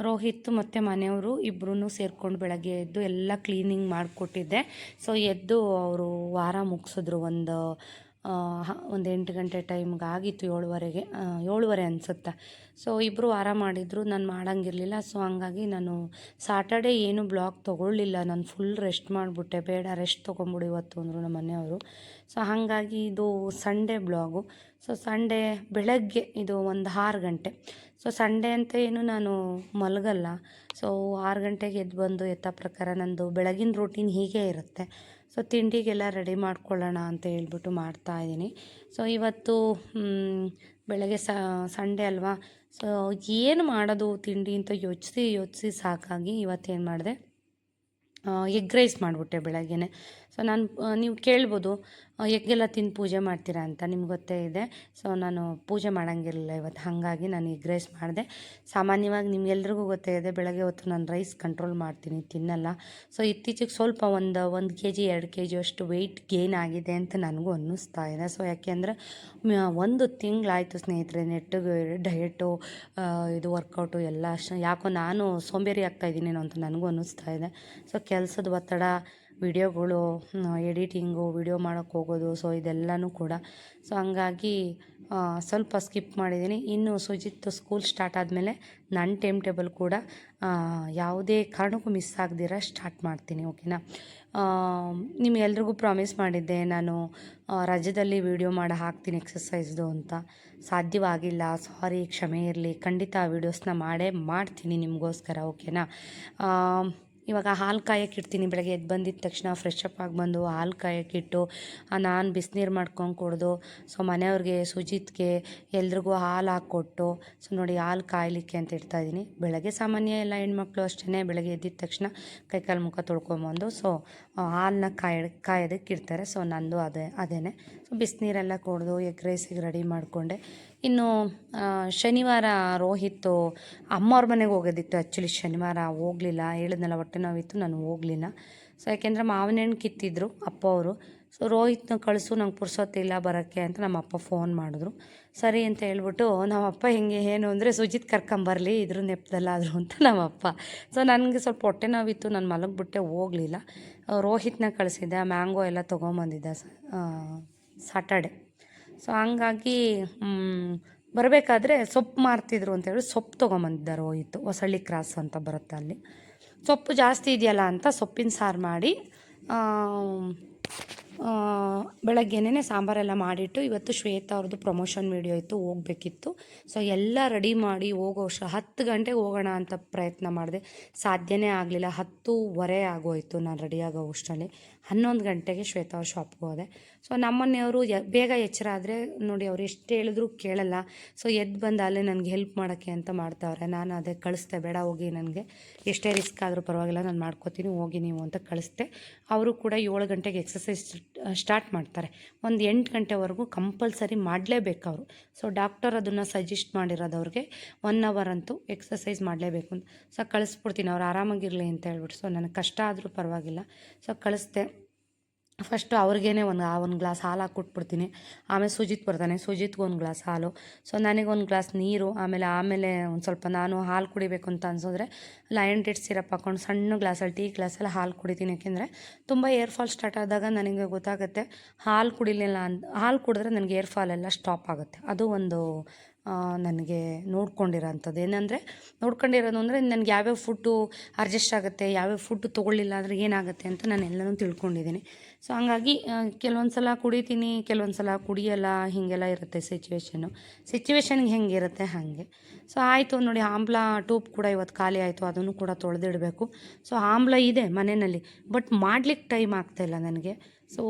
ರೋಹಿತ್ ಮತ್ತು ಮನೆಯವರು ಇಬ್ಬರೂ ಸೇರ್ಕೊಂಡು ಬೆಳಗ್ಗೆ ಎದ್ದು ಎಲ್ಲ ಕ್ಲೀನಿಂಗ್ ಮಾಡಿಕೊಟ್ಟಿದ್ದೆ. ಸೊ ಎದ್ದು ಅವರು ವಾರ ಮುಗಿಸಿದ್ರು. ಒಂದು 8 ಗಂಟೆ ಟೈಮ್ಗೆ ಆಗಿತ್ತು, 7:30 ಅನಿಸುತ್ತೆ. ಸೊ ಇಬ್ಬರು ವಾರ ಮಾಡಿದರು, ನಾನು ಮಾಡೋಂಗಿರಲಿಲ್ಲ. ಸೊ ಹಂಗಾಗಿ ನಾನು ಸಾಟರ್ಡೇ ಏನು ಬ್ಲಾಗ್ ತೊಗೊಳ್ಳಿಲ್ಲ, ನಾನು ಫುಲ್ ರೆಸ್ಟ್ ಮಾಡಿಬಿಟ್ಟೆ. ಬೇಡ ರೆಸ್ಟ್ ತೊಗೊಂಬಿಡು ಇವತ್ತು ಅಂದರು ನಮ್ಮ ಮನೆಯವರು. ಸೊ ಹಾಗಾಗಿ ಇದು ಸಂಡೇ ಬ್ಲಾಗು. ಸೊ ಸಂಡೇ ಬೆಳಗ್ಗೆ ಇದು ಒಂದು 6 ಗಂಟೆ. ಸೊ ಸಂಡೇ ಅಂತ ಏನು ನಾನು ಮಲಗಲ್ಲ. ಸೊ 6 ಗಂಟೆಗೆ ಎದ್ದು ಬಂದು ಯಥಾ ಪ್ರಕಾರ ನಂದು ಬೆಳಗಿನ ರೂಟೀನ್ ಹೀಗೆ ಇರುತ್ತೆ. ಸೊ ತಿಂಡಿಗೆಲ್ಲ ರೆಡಿ ಮಾಡ್ಕೊಳ್ಳೋಣ ಅಂತ ಹೇಳ್ಬಿಟ್ಟು ಮಾಡ್ತಾಯಿದ್ದೀನಿ. ಸೊ ಇವತ್ತು ಬೆಳಗ್ಗೆ ಸಂಡೇ ಅಲ್ವಾ, ಸೊ ಏನು ಮಾಡೋದು ತಿಂಡಿ ಅಂತ ಯೋಚಿಸಿ ಸಾಕಾಗಿ ಇವತ್ತೇನು ಮಾಡಿದೆ, ಎಗ್ ರೈಸ್ ಮಾಡಿಬಿಟ್ಟೆ ಬೆಳಗ್ಗೆನೆ. ಸೊ ನೀವು ಕೇಳ್ಬೋದು ಎಗ್ಗೆಲ್ಲ ತಿಂದು ಪೂಜೆ ಮಾಡ್ತೀರಾ ಅಂತ, ನಿಮ್ಗೆ ಗೊತ್ತೇ ಇದೆ. ಸೊ ನಾನು ಪೂಜೆ ಮಾಡೋಂಗಿರಲಿಲ್ಲ ಇವತ್ತು, ಹಾಗಾಗಿ ನಾನು ಎಗ್ ರೈಸ್ ಮಾಡಿದೆ. ಸಾಮಾನ್ಯವಾಗಿ ನಿಮ್ಗೆಲ್ರಿಗೂ ಗೊತ್ತೇ ಇದೆ, ಬೆಳಗ್ಗೆ ಹೊತ್ತು ನಾನು ರೈಸ್ ಕಂಟ್ರೋಲ್ ಮಾಡ್ತೀನಿ, ತಿನ್ನಲ್ಲ. ಸೊ ಇತ್ತೀಚೆಗೆ ಸ್ವಲ್ಪ ಒಂದು kg 2 kg ಅಷ್ಟು ವೆಯ್ಟ್ ಗೇನ್ ಆಗಿದೆ ಅಂತ ನನಗೂ ಅನ್ನಿಸ್ತಾ ಇದೆ. ಸೊ ಯಾಕೆಂದರೆ 1 ತಿಂಗಳಾಯಿತು ಸ್ನೇಹಿತರೆ, ನೆಟ್ಟಿಗೆ ಡಯಟು ಇದು ವರ್ಕೌಟು ಎಲ್ಲ ಯಾಕೋ ನಾನು ಸೋಂಬೇರಿ ಆಗ್ತಾಯಿದ್ದೀನೇನೋ ಅಂತ ನನಗೂ ಅನ್ನಿಸ್ತಾ ಇದೆ. ಸೊ ಕೆಲಸದ ಒತ್ತಡ, ವಿಡಿಯೋಗಳು ಎಡಿಟಿಂಗು, ವಿಡಿಯೋ ಮಾಡೋಕ್ಕೆ ಹೋಗೋದು, ಸೊ ಇದೆಲ್ಲನೂ ಕೂಡ. ಸೊ ಹಂಗಾಗಿ ಸ್ವಲ್ಪ ಸ್ಕಿಪ್ ಮಾಡಿದ್ದೀನಿ. ಇನ್ನು ಸುಜಿತ್ ಸ್ಕೂಲ್ ಸ್ಟಾರ್ಟ್ ಆದಮೇಲೆ ನನ್ನ ಟೈಮ್ ಟೇಬಲ್ ಕೂಡ ಯಾವುದೇ ಕಾರಣಕ್ಕೂ ಮಿಸ್ ಆಗದಿರ ಸ್ಟಾರ್ಟ್ ಮಾಡ್ತೀನಿ, ಓಕೆನಾ. ನಿಮಗೆಲ್ರಿಗೂ ಪ್ರಾಮಿಸ್ ಮಾಡಿದ್ದೆ ನಾನು ರಜದಲ್ಲಿ ವಿಡಿಯೋ ಮಾಡಿ ಹಾಕ್ತೀನಿ ಎಕ್ಸಸೈಸ್ದು ಅಂತ. ಸಾಧ್ಯವಾಗಿಲ್ಲ, ಸಾರಿ, ಕ್ಷಮೆ ಇರಲಿ. ಖಂಡಿತ ಆ ವೀಡಿಯೋಸ್ನ ಮಾಡ್ತೀನಿ ನಿಮಗೋಸ್ಕರ, ಓಕೆನಾ. ಇವಾಗ ಹಾಲು ಕಾಯಕ್ಕಿಡ್ತೀನಿ. ಬೆಳಗ್ಗೆ ಎದ್ದು ಬಂದಿದ್ದ ತಕ್ಷಣ ಫ್ರೆಶ್ ಅಪ್ ಆಗಿ ಬಂದು ಹಾಲು ಕಾಯಕ್ಕಿಟ್ಟು ನಾನು ಬಿಸಿನೀರು ಮಾಡ್ಕೊಂಡು ಕುಡಿದು, ಸೊ ಮನೆಯವ್ರಿಗೆ, ಸುಜಿತ್ಗೆ ಎಲ್ರಿಗೂ ಹಾಲು ಹಾಕ್ಕೊಟ್ಟು, ಸೊ ನೋಡಿ ಹಾಲು ಕಾಯಲಿಕ್ಕೆ ಅಂತ ಇಡ್ತಾಯಿದ್ದೀನಿ. ಬೆಳಗ್ಗೆ ಸಾಮಾನ್ಯ ಎಲ್ಲ ಹೆಣ್ಮಕ್ಳು ಅಷ್ಟೇ, ಬೆಳಗ್ಗೆ ಎದ್ದಿದ ತಕ್ಷಣ ಕೈಕಾಲು ಮುಖ ತೊಳ್ಕೊಂಬಂದು ಸೊ ಹಾಲನ್ನ ಕಾಯೋದಕ್ಕೆ ಇಡ್ತಾರೆ. ಸೊ ನಂದು ಅದೇನೆ. ಸೊ ಬಿಸಿನೀರೆಲ್ಲ ಕುಡಿದು ಎಗ್ ರೈಸಿಗೆ ರೆಡಿ ಮಾಡಿಕೊಂಡೆ. ಇನ್ನು ಶನಿವಾರ ರೋಹಿತ್ತು ಅಮ್ಮವ್ರ ಮನೆಗೆ ಹೋಗೋದಿತ್ತು. ಆ್ಯಕ್ಚುಲಿ ಶನಿವಾರ ಹೋಗಲಿಲ್ಲ, ಹೇಳಿದ್ನಲ್ಲ ಹೊಟ್ಟೆ ನೋವಿತ್ತು, ನಾನು ಹೋಗಲಿಲ್ಲ. ಸೊ ಯಾಕೆಂದರೆ ಮಾವಿನ ಹಣ್ಣು ಕಿತ್ತಿದ್ರು ಅಪ್ಪ ಅವರು. ಸೊ ರೋಹಿತ್ನ ಕಳಿಸು, ನಂಗೆ ಪುರ್ಸೊತ್ತಿಲ್ಲ ಬರೋಕ್ಕೆ ಅಂತ ನಮ್ಮ ಅಪ್ಪ ಫೋನ್ ಮಾಡಿದ್ರು. ಸರಿ ಅಂತ ಹೇಳ್ಬಿಟ್ಟು ನಮ್ಮಪ್ಪ ಏನು ಅಂದರೆ ಸುಜಿತ್ ಕರ್ಕೊಂಬರಲಿ ಇದ್ರ ನೆಪದಲ್ಲಾದರು ಅಂತ ನಮ್ಮಪ್ಪ. ಸೊ ನನಗೆ ಸ್ವಲ್ಪ ಹೊಟ್ಟೆ ನೋವಿತ್ತು, ನಾನು ಮಲಗಿಬಿಟ್ಟೆ, ಹೋಗಲಿಲ್ಲ. ರೋಹಿತ್ನ ಕಳಿಸಿದ್ದೆ, ಮ್ಯಾಂಗೋ ಎಲ್ಲ ತೊಗೊಂಬಂದಿದ್ದೆ ಸಾಟರ್ಡೆ. ಸೊ ಹಂಗಾಗಿ ಬರಬೇಕಾದ್ರೆ ಸೊಪ್ಪು ಮಾರ್ತಿದ್ರು ಅಂತೇಳಿ ಸೊಪ್ಪು ತೊಗೊಂಬಂದಿದ್ದ ರೋಹಿತ್ತು. ಹೊಸಳ್ಳಿ ಕ್ರಾಸ್ ಅಂತ ಬರುತ್ತೆ, ಅಲ್ಲಿ ಸೊಪ್ಪು ಜಾಸ್ತಿ ಇದೆಯಲ್ಲ ಅಂತ ಸೊಪ್ಪಿನ ಸಾರು ಮಾಡಿ ಬೆಳಗ್ಗೆನೇ ಸಾಂಬಾರೆಲ್ಲ ಮಾಡಿಟ್ಟು, ಇವತ್ತು ಶ್ವೇತಾ ಅವ್ರದ್ದು ಪ್ರಮೋಷನ್ ವೀಡಿಯೋ ಇತ್ತು, ಹೋಗಬೇಕಿತ್ತು. ಸೊ ಎಲ್ಲ ರೆಡಿ ಮಾಡಿ 10 ಗಂಟೆಗೆ ಹೋಗೋಣ ಅಂತ ಪ್ರಯತ್ನ ಮಾಡಿದೆ, ಸಾಧ್ಯನೇ ಆಗಲಿಲ್ಲ. 10:15 ಆಗೋಯಿತು ನಾನು ರೆಡಿ ಆಗೋ ಅಷ್ಟರಲ್ಲಿ. 11 ಗಂಟೆಗೆ ಶ್ವೇತಾ ಅವ್ರ ಶಾಪ್ಗೆ ಹೋದೆ. ಸೊ ನಮ್ಮನೆಯವರು ಬೇಗ ಎಚ್ಚರ ಆದರೆ ನೋಡಿ, ಅವ್ರು ಎಷ್ಟು ಹೇಳಿದ್ರು ಕೇಳಲ್ಲ. ಸೊ ಎದ್ದು ಬಂದು ಅಲ್ಲೇ ನನಗೆ ಹೆಲ್ಪ್ ಮಾಡೋಕ್ಕೆ ಅಂತ ಮಾಡ್ತಾವ್ರೆ. ನಾನು ಅದೇ ಕಳಿಸ್ದೆ, ಬೇಡ ಹೋಗಿ, ನನಗೆ ಎಷ್ಟೇ ರಿಸ್ಕ್ ಆದರೂ ಪರವಾಗಿಲ್ಲ, ನಾನು ಮಾಡ್ಕೋತೀನಿ, ಹೋಗಿ ನೀವು ಅಂತ ಕಳಿಸ್ದೆ. ಅವರು ಕೂಡ 7 ಗಂಟೆಗೆ ಎಕ್ಸಸೈಸ್ ಸ್ಟಾರ್ಟ್ ಮಾಡ್ತಾರೆ. ಒಂದು 8 ಗಂಟೆವರೆಗೂ ಕಂಪಲ್ಸರಿ ಮಾಡಲೇಬೇಕು ಅವರು. ಸೊ ಡಾಕ್ಟರ್ ಅದನ್ನು ಸಜೆಸ್ಟ್ ಮಾಡಿರೋದು ಅವ್ರಿಗೆ 1 ಅವರ್ ಅಂತೂ ಎಕ್ಸಸೈಸ್ ಮಾಡಲೇಬೇಕು ಅಂತ. ಸೊ ಕಳಿಸ್ಬಿಡ್ತೀನಿ, ಅವ್ರು ಆರಾಮಾಗಿರಲಿ ಅಂತ ಹೇಳ್ಬಿಟ್ಟು. ಸೊ ನನಗೆ ಕಷ್ಟ ಆದರೂ ಪರವಾಗಿಲ್ಲ, ಸೊ ಕಳಿಸ್ದೆ. ಫಸ್ಟು ಅವ್ರಿಗೇನೆ ಒಂದು ಗ್ಲಾಸ್ ಹಾಲು ಹಾಕ್ಕೊಟ್ಬಿಡ್ತೀನಿ. ಆಮೇಲೆ ಸುಜಿತ್ ಬರ್ತಾನೆ, ಸುಜಿತ್ಗೆ 1 ಗ್ಲಾಸ್ ಹಾಲು, ಸೊ ನನಗೆ 1 ಗ್ಲಾಸ್ ನೀರು. ಆಮೇಲೆ ಒಂದು ಸ್ವಲ್ಪ ನಾನು ಹಾಲು ಕುಡಿಬೇಕು ಅಂತ ಅನ್ಸಿದ್ರೆ ಲಯನ್ ಡೇಟ್ ಸಿರಪ್ ಹಾಕ್ಕೊಂಡು ಸಣ್ಣ ಗ್ಲಾಸಲ್ಲಿ, ಟೀ ಗ್ಲಾಸಲ್ಲಿ ಹಾಲು ಕುಡಿತೀನಿ. ಯಾಕೆಂದರೆ ತುಂಬ ಏರ್ ಫಾಲ್ ಸ್ಟಾರ್ಟ್ ಆದಾಗ ನನಗೆ ಗೊತ್ತಾಗುತ್ತೆ, ಹಾಲು ಕುಡಿಲಿಲ್ಲ ಹಾಲು ಕುಡಿದ್ರೆ ನನಗೆ ಏರ್ ಫಾಲ್ ಎಲ್ಲ ಸ್ಟಾಪ್ ಆಗುತ್ತೆ. ಅದು ಒಂದು ನನಗೆ ನೋಡ್ಕೊಂಡಿರೋಂಥದ್ದು. ಏನಂದರೆ ನೋಡ್ಕೊಂಡಿರೋದು ಅಂದರೆ ನನಗೆ ಯಾವ್ಯಾವ ಫುಡ್ಡು ಅಡ್ಜಸ್ಟ್ ಆಗುತ್ತೆ, ಯಾವ್ಯಾವ ಫುಡ್ಡು ತೊಗೊಳ್ಳಿಲ್ಲ ಅಂದರೆ ಏನಾಗುತ್ತೆ ಅಂತ ನಾನು ಎಲ್ಲನೂ ತಿಳ್ಕೊಂಡಿದ್ದೀನಿ. ಸೊ ಹಂಗಾಗಿ ಕೆಲವೊಂದು ಸಲ ಕುಡಿತೀನಿ, ಕೆಲವೊಂದು ಸಲ ಕುಡಿಯಲ್ಲ, ಹೀಗೆಲ್ಲ ಇರುತ್ತೆ ಸಿಚುವೇಶನ್ಗೆ ಹೆಂಗಿರುತ್ತೆ ಹಾಗೆ. ಸೊ ಆಯಿತು ನೋಡಿ, ಆಮ್ಲ ಟ್ಯೂಬ್ ಕೂಡ ಇವತ್ತು ಖಾಲಿ ಆಯಿತು, ಅದನ್ನು ಕೂಡ ತೊಳೆದಿಡಬೇಕು. ಸೊ ಆಮ್ಲ ಇದೆ ಮನೆಯಲ್ಲಿ, ಬಟ್ ಮಾಡ್ಲಿಕ್ಕೆ ಟೈಮ್ ಆಗ್ತಾಯಿಲ್ಲ ನನಗೆ. ಸೊ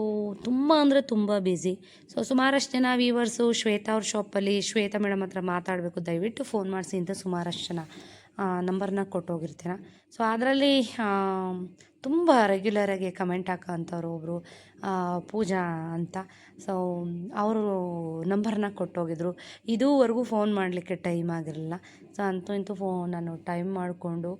ತುಂಬ ಅಂದರೆ ತುಂಬ ಬ್ಯುಸಿ. ಸೊ ಸುಮಾರಷ್ಟು ಜನ ವೀವರ್ಸು ಶ್ವೇತಾ ಅವ್ರ ಶಾಪಲ್ಲಿ ಶ್ವೇತಾ ಮೇಡಮ್ ಹತ್ರ ಮಾತಾಡಬೇಕು, ದಯವಿಟ್ಟು ಫೋನ್ ಮಾಡಿಸಿ ಅಂತ ಸುಮಾರಷ್ಟು ಜನ ನಂಬರ್ನ ಕೊಟ್ಟೋಗಿರ್ತೀರ. ಸೊ ಅದರಲ್ಲಿ ತುಂಬ ರೆಗ್ಯುಲರಾಗಿ ಕಮೆಂಟ್ ಹಾಕೋಂಥವ್ರು ಒಬ್ಬರು ಪೂಜಾ ಅಂತ. ಸೊ ಅವರು ನಂಬರ್ನ ಕೊಟ್ಟೋಗಿದ್ರು. ಇದುವರೆಗೂ ಫೋನ್ ಮಾಡಲಿಕ್ಕೆ ಟೈಮ್ ಆಗಿರಲಿಲ್ಲ. ಸೊ ಅಂತೂ ಇಂತೂ ನಾನು ಟೈಮ್ ಮಾಡಿಕೊಂಡು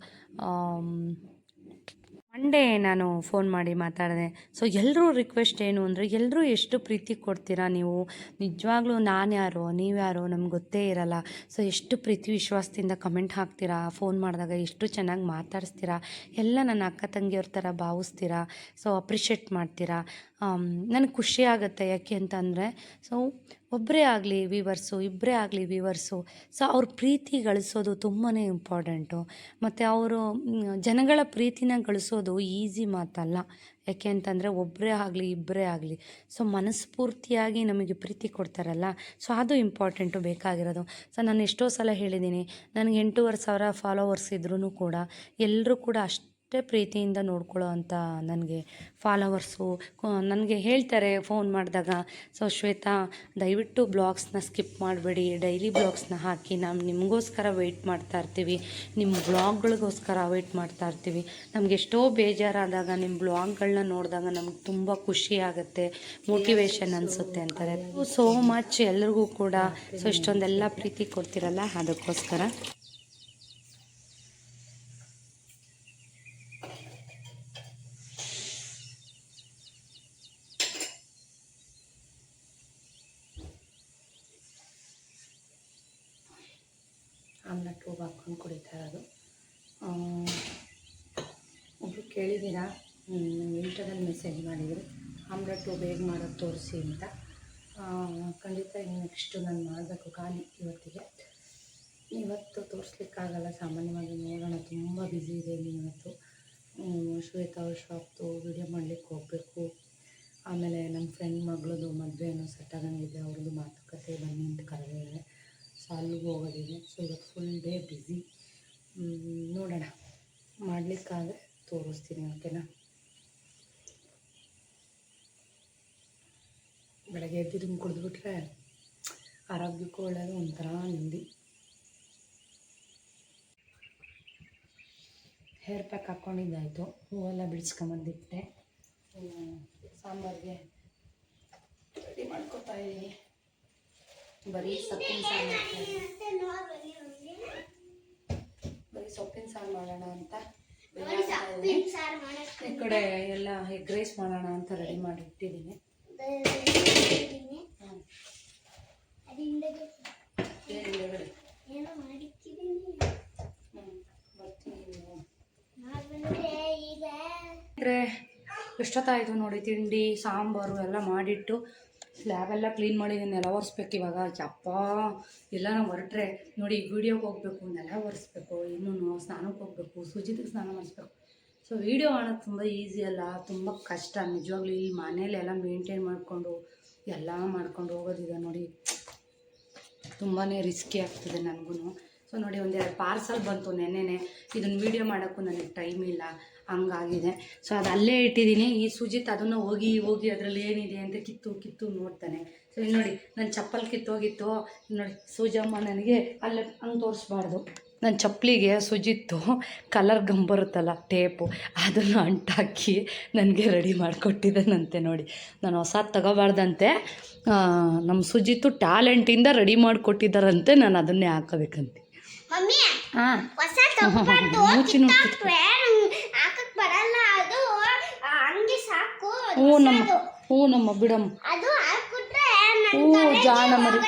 ಮಂಡೇ ನಾನು ಫೋನ್ ಮಾಡಿ ಮಾತಾಡಿದೆ. ಸೊ ಎಲ್ಲರೂ ರಿಕ್ವೆಸ್ಟ್ ಏನು ಅಂದರೆ, ಎಲ್ಲರೂ ಎಷ್ಟು ಪ್ರೀತಿ ಕೊಡ್ತೀರಾ ನೀವು, ನಿಜವಾಗ್ಲೂ ನಾನು ಯಾರೋ ನೀವ್ಯಾರೋ ನಮ್ಗೆ ಗೊತ್ತೇ ಇರಲ್ಲ. ಸೊ ಎಷ್ಟು ಪ್ರೀತಿ ವಿಶ್ವಾಸದಿಂದ ಕಮೆಂಟ್ ಹಾಕ್ತೀರಾ, ಫೋನ್ ಮಾಡಿದಾಗ ಎಷ್ಟು ಚೆನ್ನಾಗಿ ಮಾತಾಡಿಸ್ತೀರಾ, ಎಲ್ಲ ನನ್ನ ಅಕ್ಕ ತಂಗಿಯವ್ರ ಥರ ಭಾವಿಸ್ತೀರಾ. ಸೊ ಅಪ್ರಿಷಿಯೇಟ್ ಮಾಡ್ತೀರಾ. ನನಗೆ ಖುಷಿ ಆಗುತ್ತೆ. ಯಾಕೆ ಅಂತಂದರೆ, ಸೊ ಒಬ್ಬರೇ ಆಗಲಿ ವೀವರ್ಸು, ಇಬ್ಬರೇ ಆಗಲಿ ವೀವರ್ಸು, ಸೊ ಅವ್ರ ಪ್ರೀತಿ ಗಳಿಸೋದು ತುಂಬಾ ಇಂಪಾರ್ಟೆಂಟು. ಮತ್ತು ಅವರು ಜನಗಳ ಪ್ರೀತಿನ ಗಳಿಸೋದು ಈಸಿ ಮಾತಲ್ಲ. ಯಾಕೆ ಅಂತಂದರೆ ಒಬ್ಬರೇ ಆಗಲಿ ಇಬ್ಬರೇ ಆಗಲಿ, ಸೊ ಮನಸ್ಫೂರ್ತಿಯಾಗಿ ನಮಗೆ ಪ್ರೀತಿ ಕೊಡ್ತಾರಲ್ಲ, ಸೊ ಅದು ಇಂಪಾರ್ಟೆಂಟು ಬೇಕಾಗಿರೋದು. ಸೊ ನಾನು ಎಷ್ಟೋ ಸಲ ಹೇಳಿದ್ದೀನಿ, ನನಗೆ 8,500 ಫಾಲೋವರ್ಸ್ ಇದ್ರೂ ಕೂಡ ಎಲ್ಲರೂ ಕೂಡ ಅಷ್ಟೇ ಪ್ರೀತಿಯಿಂದ ನೋಡ್ಕೊಳ್ಳೋ ಅಂಥ ನನಗೆ ಫಾಲೋವರ್ಸು ನನಗೆ ಹೇಳ್ತಾರೆ ಫೋನ್ ಮಾಡಿದಾಗ, ಸೊ ಶ್ವೇತಾ ದಯವಿಟ್ಟು ಬ್ಲಾಗ್ಸ್ನ ಸ್ಕಿಪ್ ಮಾಡಬೇಡಿ, ಡೈಲಿ ಬ್ಲಾಗ್ಸ್ನ ಹಾಕಿ, ನಾವು ನಿಮಗೋಸ್ಕರ ವೆಯ್ಟ್ ಮಾಡ್ತಾ ಇರ್ತೀವಿ, ನಿಮ್ಮ ಬ್ಲಾಗ್ಗಳಿಗೋಸ್ಕರ ವೆಯ್ಟ್ ಮಾಡ್ತಾ ಇರ್ತೀವಿ. ನಮ್ಗೆ ಎಷ್ಟೋ ಬೇಜಾರಾದಾಗ ನಿಮ್ಮ ಬ್ಲಾಗ್ಗಳನ್ನ ನೋಡಿದಾಗ ನಮ್ಗೆ ತುಂಬ ಖುಷಿ ಆಗುತ್ತೆ, ಮೋಟಿವೇಶನ್ ಅನಿಸುತ್ತೆ ಅಂತಾರೆ. ಸೋ ಮಚ್ ಎಲ್ರಿಗೂ ಕೂಡ. ಸೊ ಇಷ್ಟೊಂದೆಲ್ಲ ಪ್ರೀತಿ ಕೊಡ್ತಿರಲ್ಲ, ಅದಕ್ಕೋಸ್ಕರ. ಆಮ್ಲ ಟ್ಯೂಬ್ ಹಾಕ್ಕೊಂಡು ಕುಡಿತಾ ಇರೋದು. ಒಬ್ಬರು ಕೇಳಿದ್ದೀರಾ, ಇನ್ಸ್ಟಾದಲ್ಲಿ ಮೆಸೇಜ್ ಮಾಡಿದರು, ಆಮ್ಲ ಟ್ಯೂಬ್ ಹೇಗೆ ಮಾಡೋದು ತೋರಿಸಿ ಅಂತ. ಖಂಡಿತ ನೆಕ್ಸ್ಟು ನಾನು ಮಾಡಬೇಕು, ಖಾಲಿ ಇವತ್ತು ತೋರಿಸ್ಲಿಕ್ಕಾಗಲ್ಲ. ಸಾಮಾನ್ಯವಾಗಿ ನೋಡೋಣ, ತುಂಬ ಬ್ಯುಸಿ ಇದೆ ಇವತ್ತು. ಶ್ವೇತಾ ಅವ್ರ ಶಾಪ್ದು ವಿಡಿಯೋ ಮಾಡಲಿಕ್ಕೆ ಹೋಗಬೇಕು. ಆಮೇಲೆ ನಮ್ಮ ಫ್ರೆಂಡ್ ಮಗಳದು ಮದುವೆ ಏನೋ ಸೆಟ್ ಆಗಂಗಿದೆ, ಅವ್ರದ್ದು ಮಾತುಕತೆ ಬನ್ನಿ ಅಂತ ಕರೆದಿದ್ದಾರೆ. ಸೊ ಅಲ್ಲಿಗೆ ಹೋಗೋದಿದೆ. ಸೊ ಇವತ್ತು ಫುಲ್ ಡೇ ಬ್ಯುಸಿ. ನೋಡೋಣ, ಮಾಡಲಿಕ್ಕಾದ್ರೆ ತೋರಿಸ್ತೀನಿ, ಓಕೆನಾ. ಬೆಳಗ್ಗೆ ಎದ್ದು ಕುಡಿದ್ಬಿಟ್ರೆ ಆರೋಗ್ಯಕ್ಕೂ ಒಳ್ಳೆಯದು, ಒಂಥರ ನೆಮ್ಮದಿ. ಹೇರ್ ಪ್ಯಾಕ್ ಹಾಕ್ಕೊಂಡಿದ್ದಾಯಿತು, ಹೂವೆಲ್ಲ ಬಿಡಿಸ್ಕೊಂಬಂದಿಟ್ಟೆ. ಸಾಂಬಾರಿಗೆ ರೆಡಿ ಮಾಡ್ಕೊತಾ ಇದ್ದೀನಿ. ಬರೀ ಸೊಪ್ಪಿನ ಸಾರು ಮಾಡೋಣ ಅಂತ ಈ ಕಡೆ ಎಲ್ಲ ಎಗ್ ರೈಸ್ ಮಾಡೋಣ ಅಂತ ರೆಡಿ ಮಾಡಿ ಇಟ್ಟಿದ್ದೀನಿ. ಎಷ್ಟೊತ್ತಾಯಿತು ನೋಡಿ, ತಿಂಡಿ ಸಾಂಬಾರು ಎಲ್ಲ ಮಾಡಿಟ್ಟು ಸ್ಲ್ಯಾಬೆಲ್ಲ ಕ್ಲೀನ್ ಮಾಡಿದ್ದೀನಿ. ನೆಲ ಒರೆಸ್ಬೇಕು ಇವಾಗ. ಯಪ್ಪ, ಎಲ್ಲ ನಾವು ಹೊರಟ್ರೆ ನೋಡಿ, ವೀಡಿಯೋಗೆ ಹೋಗಬೇಕು, ನೆಲ ಒರೆಸ್ಬೇಕು, ಇನ್ನೂ ಸ್ನಾನಕ್ಕೆ ಹೋಗಬೇಕು, ಸುಜಿತಿಗೆ ಸ್ನಾನ ಮಾಡಿಸ್ಬೇಕು. ಸೊ ವೀಡಿಯೋ ಮಾಡೋದು ತುಂಬ ಈಸಿ ಅಲ್ಲ, ತುಂಬ ಕಷ್ಟ ನಿಜವಾಗ್ಲೂ. ಈ ಮನೇಲೆಲ್ಲ ಮೇಂಟೈನ್ ಮಾಡಿಕೊಂಡು ಎಲ್ಲ ಮಾಡ್ಕೊಂಡು ಹೋಗೋದಿದೆ ನೋಡಿ, ತುಂಬಾ ರಿಸ್ಕಿ ಆಗ್ತದೆ ನನಗೂ. ಸೊ ನೋಡಿ, ಒಂದೆರಡು ಪಾರ್ಸಲ್ ಬಂತು ನೆನ್ನೆನೆ. ಇದನ್ನು ವೀಡಿಯೋ ಮಾಡೋಕ್ಕೂ ನನಗೆ ಟೈಮ್ ಇಲ್ಲ, ಹಂಗಾಗಿದೆ. ಸೊ ಅದು ಅಲ್ಲೇ ಇಟ್ಟಿದ್ದೀನಿ. ಈ ಸುಜಿತ್ ಅದನ್ನು ಹೋಗಿ ಅದರಲ್ಲಿ ಏನಿದೆ ಅಂತ ಕಿತ್ತು ನೋಡ್ತಾನೆ. ಸೊ ಇಲ್ಲಿ ನೋಡಿ, ನನ್ನ ಚಪ್ಪಲ್ ಕಿತ್ತೋಗಿತ್ತು ನೋಡಿ. ಸೂಜಮ್ಮ ನನಗೆ ಅಲ್ಲೇ ಹಂಗೆ ತೋರಿಸ್ಬಾರ್ದು, ನನ್ನ ಚಪ್ಪಲಿಗೆ ಸುಜಿತ್ತು ಕಲರ್ ಗಮ್ ಬರುತ್ತಲ್ಲ ಟೇಪು, ಅದನ್ನು ಅಂಟಾಕಿ ನನಗೆ ರೆಡಿ ಮಾಡಿಕೊಟ್ಟಿದ್ದಾನಂತೆ ನೋಡಿ. ನಾನು ಹೊಸದು ತಗೋಬಾರ್ದಂತೆ, ನಮ್ಮ ಸುಜಿತ್ತು ಟ್ಯಾಲೆಂಟಿಂದ ರೆಡಿ ಮಾಡಿಕೊಟ್ಟಿದ್ದಾರಂತೆ, ನಾನು ಅದನ್ನೇ ಹಾಕೋಬೇಕಂತೆ. ಹಾಂ, ಮೂಚಿ ನೋಡ್ತಿತ್ತು. ಹ್ಞೂ ನಮ್ಮ ಬಿಡಮ್ಮ, ಹ್ಞೂ ಜಾಣ ಮರಿ.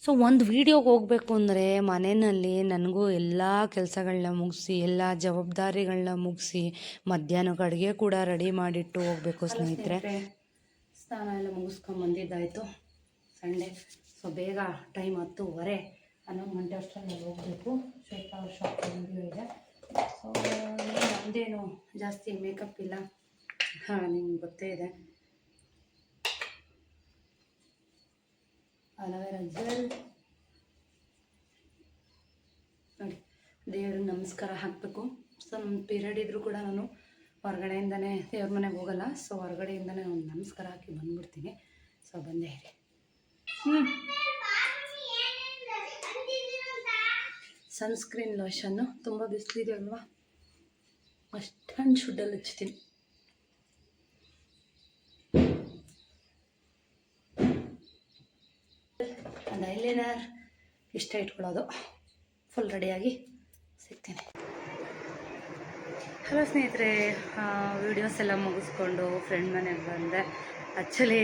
ಸೊ ಒಂದು ವೀಡಿಯೋಗೆ ಹೋಗಬೇಕು ಅಂದರೆ ಮನೆಯಲ್ಲಿ ನನಗೂ ಎಲ್ಲ ಕೆಲಸಗಳನ್ನ ಮುಗಿಸಿ, ಎಲ್ಲ ಜವಾಬ್ದಾರಿಗಳನ್ನ ಮುಗಿಸಿ, ಮಧ್ಯಾಹ್ನಕ್ಕೆ ಅಡುಗೆ ಕೂಡ ರೆಡಿ ಮಾಡಿಟ್ಟು ಹೋಗಬೇಕು ಸ್ನೇಹಿತರೆ. ಸ್ನಾನ ಎಲ್ಲ ಮುಗಿಸ್ಕೊಂಬಂದಿದ್ದಾಯಿತು. ಸಂಡೇ. ಸೊ ಬೇಗ ಟೈಮ್ 10:30 11 ಗಂಟೆ ಅಷ್ಟರಲ್ಲಿ ಹೋಗಬೇಕು. ಶ್ವೇತಾ ಅವ್ರ ಶಾಪ್ ಇದೆ. ಸೊ ನಮ್ಮದೇನು ಜಾಸ್ತಿ ಮೇಕಪ್ ಇಲ್ಲ, ನಿಮ್ಗೆ ಗೊತ್ತೇ ಇದೆ. ಅಲೋವೆರಾ ಜೆಲ್ ನೋಡಿ, ದೇವ್ರಿಗೆ ನಮಸ್ಕಾರ ಹಾಕಬೇಕು. ಸೊ ನಮ್ಮ ಪೀರಿಯಡ್ ಇದ್ದರೂ ಕೂಡ ನಾನು ಹೊರಗಡೆಯಿಂದನೇ ದೇವ್ರ ಮನೆಗೆ ಹೋಗಲ್ಲ. ಸೊ ಹೊರಗಡೆಯಿಂದನೇ ಒಂದು ನಮಸ್ಕಾರ ಹಾಕಿ ಬಂದ್ಬಿಡ್ತೀನಿ. ಸೊ ಬಂದೇ ಇರಿ. ಸನ್ಸ್ಕ್ರೀನ್ ಲೋಷನ್ನು ತುಂಬ ಬಿಸಿಲಿದೆ ಅಲ್ವಾ, ಅಷ್ಟೊಂದು ಶುಡ್ಡಲ್ಲಿ ಹಚ್ತೀನಿ. ಒಂದು ಐಲೈನರ್ ಇಷ್ಟ ಇಟ್ಕೊಳ್ಳೋದು. ಫುಲ್ ರೆಡಿಯಾಗಿ ಸಿಗ್ತೀನಿ. ಹಲೋ ಸ್ನೇಹಿತರೆ, ವೀಡಿಯೋಸ್ ಎಲ್ಲ ಮುಗಿಸ್ಕೊಂಡು ಫ್ರೆಂಡ್ ಮನೆಗೆ ಬಂದೆ. ಆ್ಯಕ್ಚುಲಿ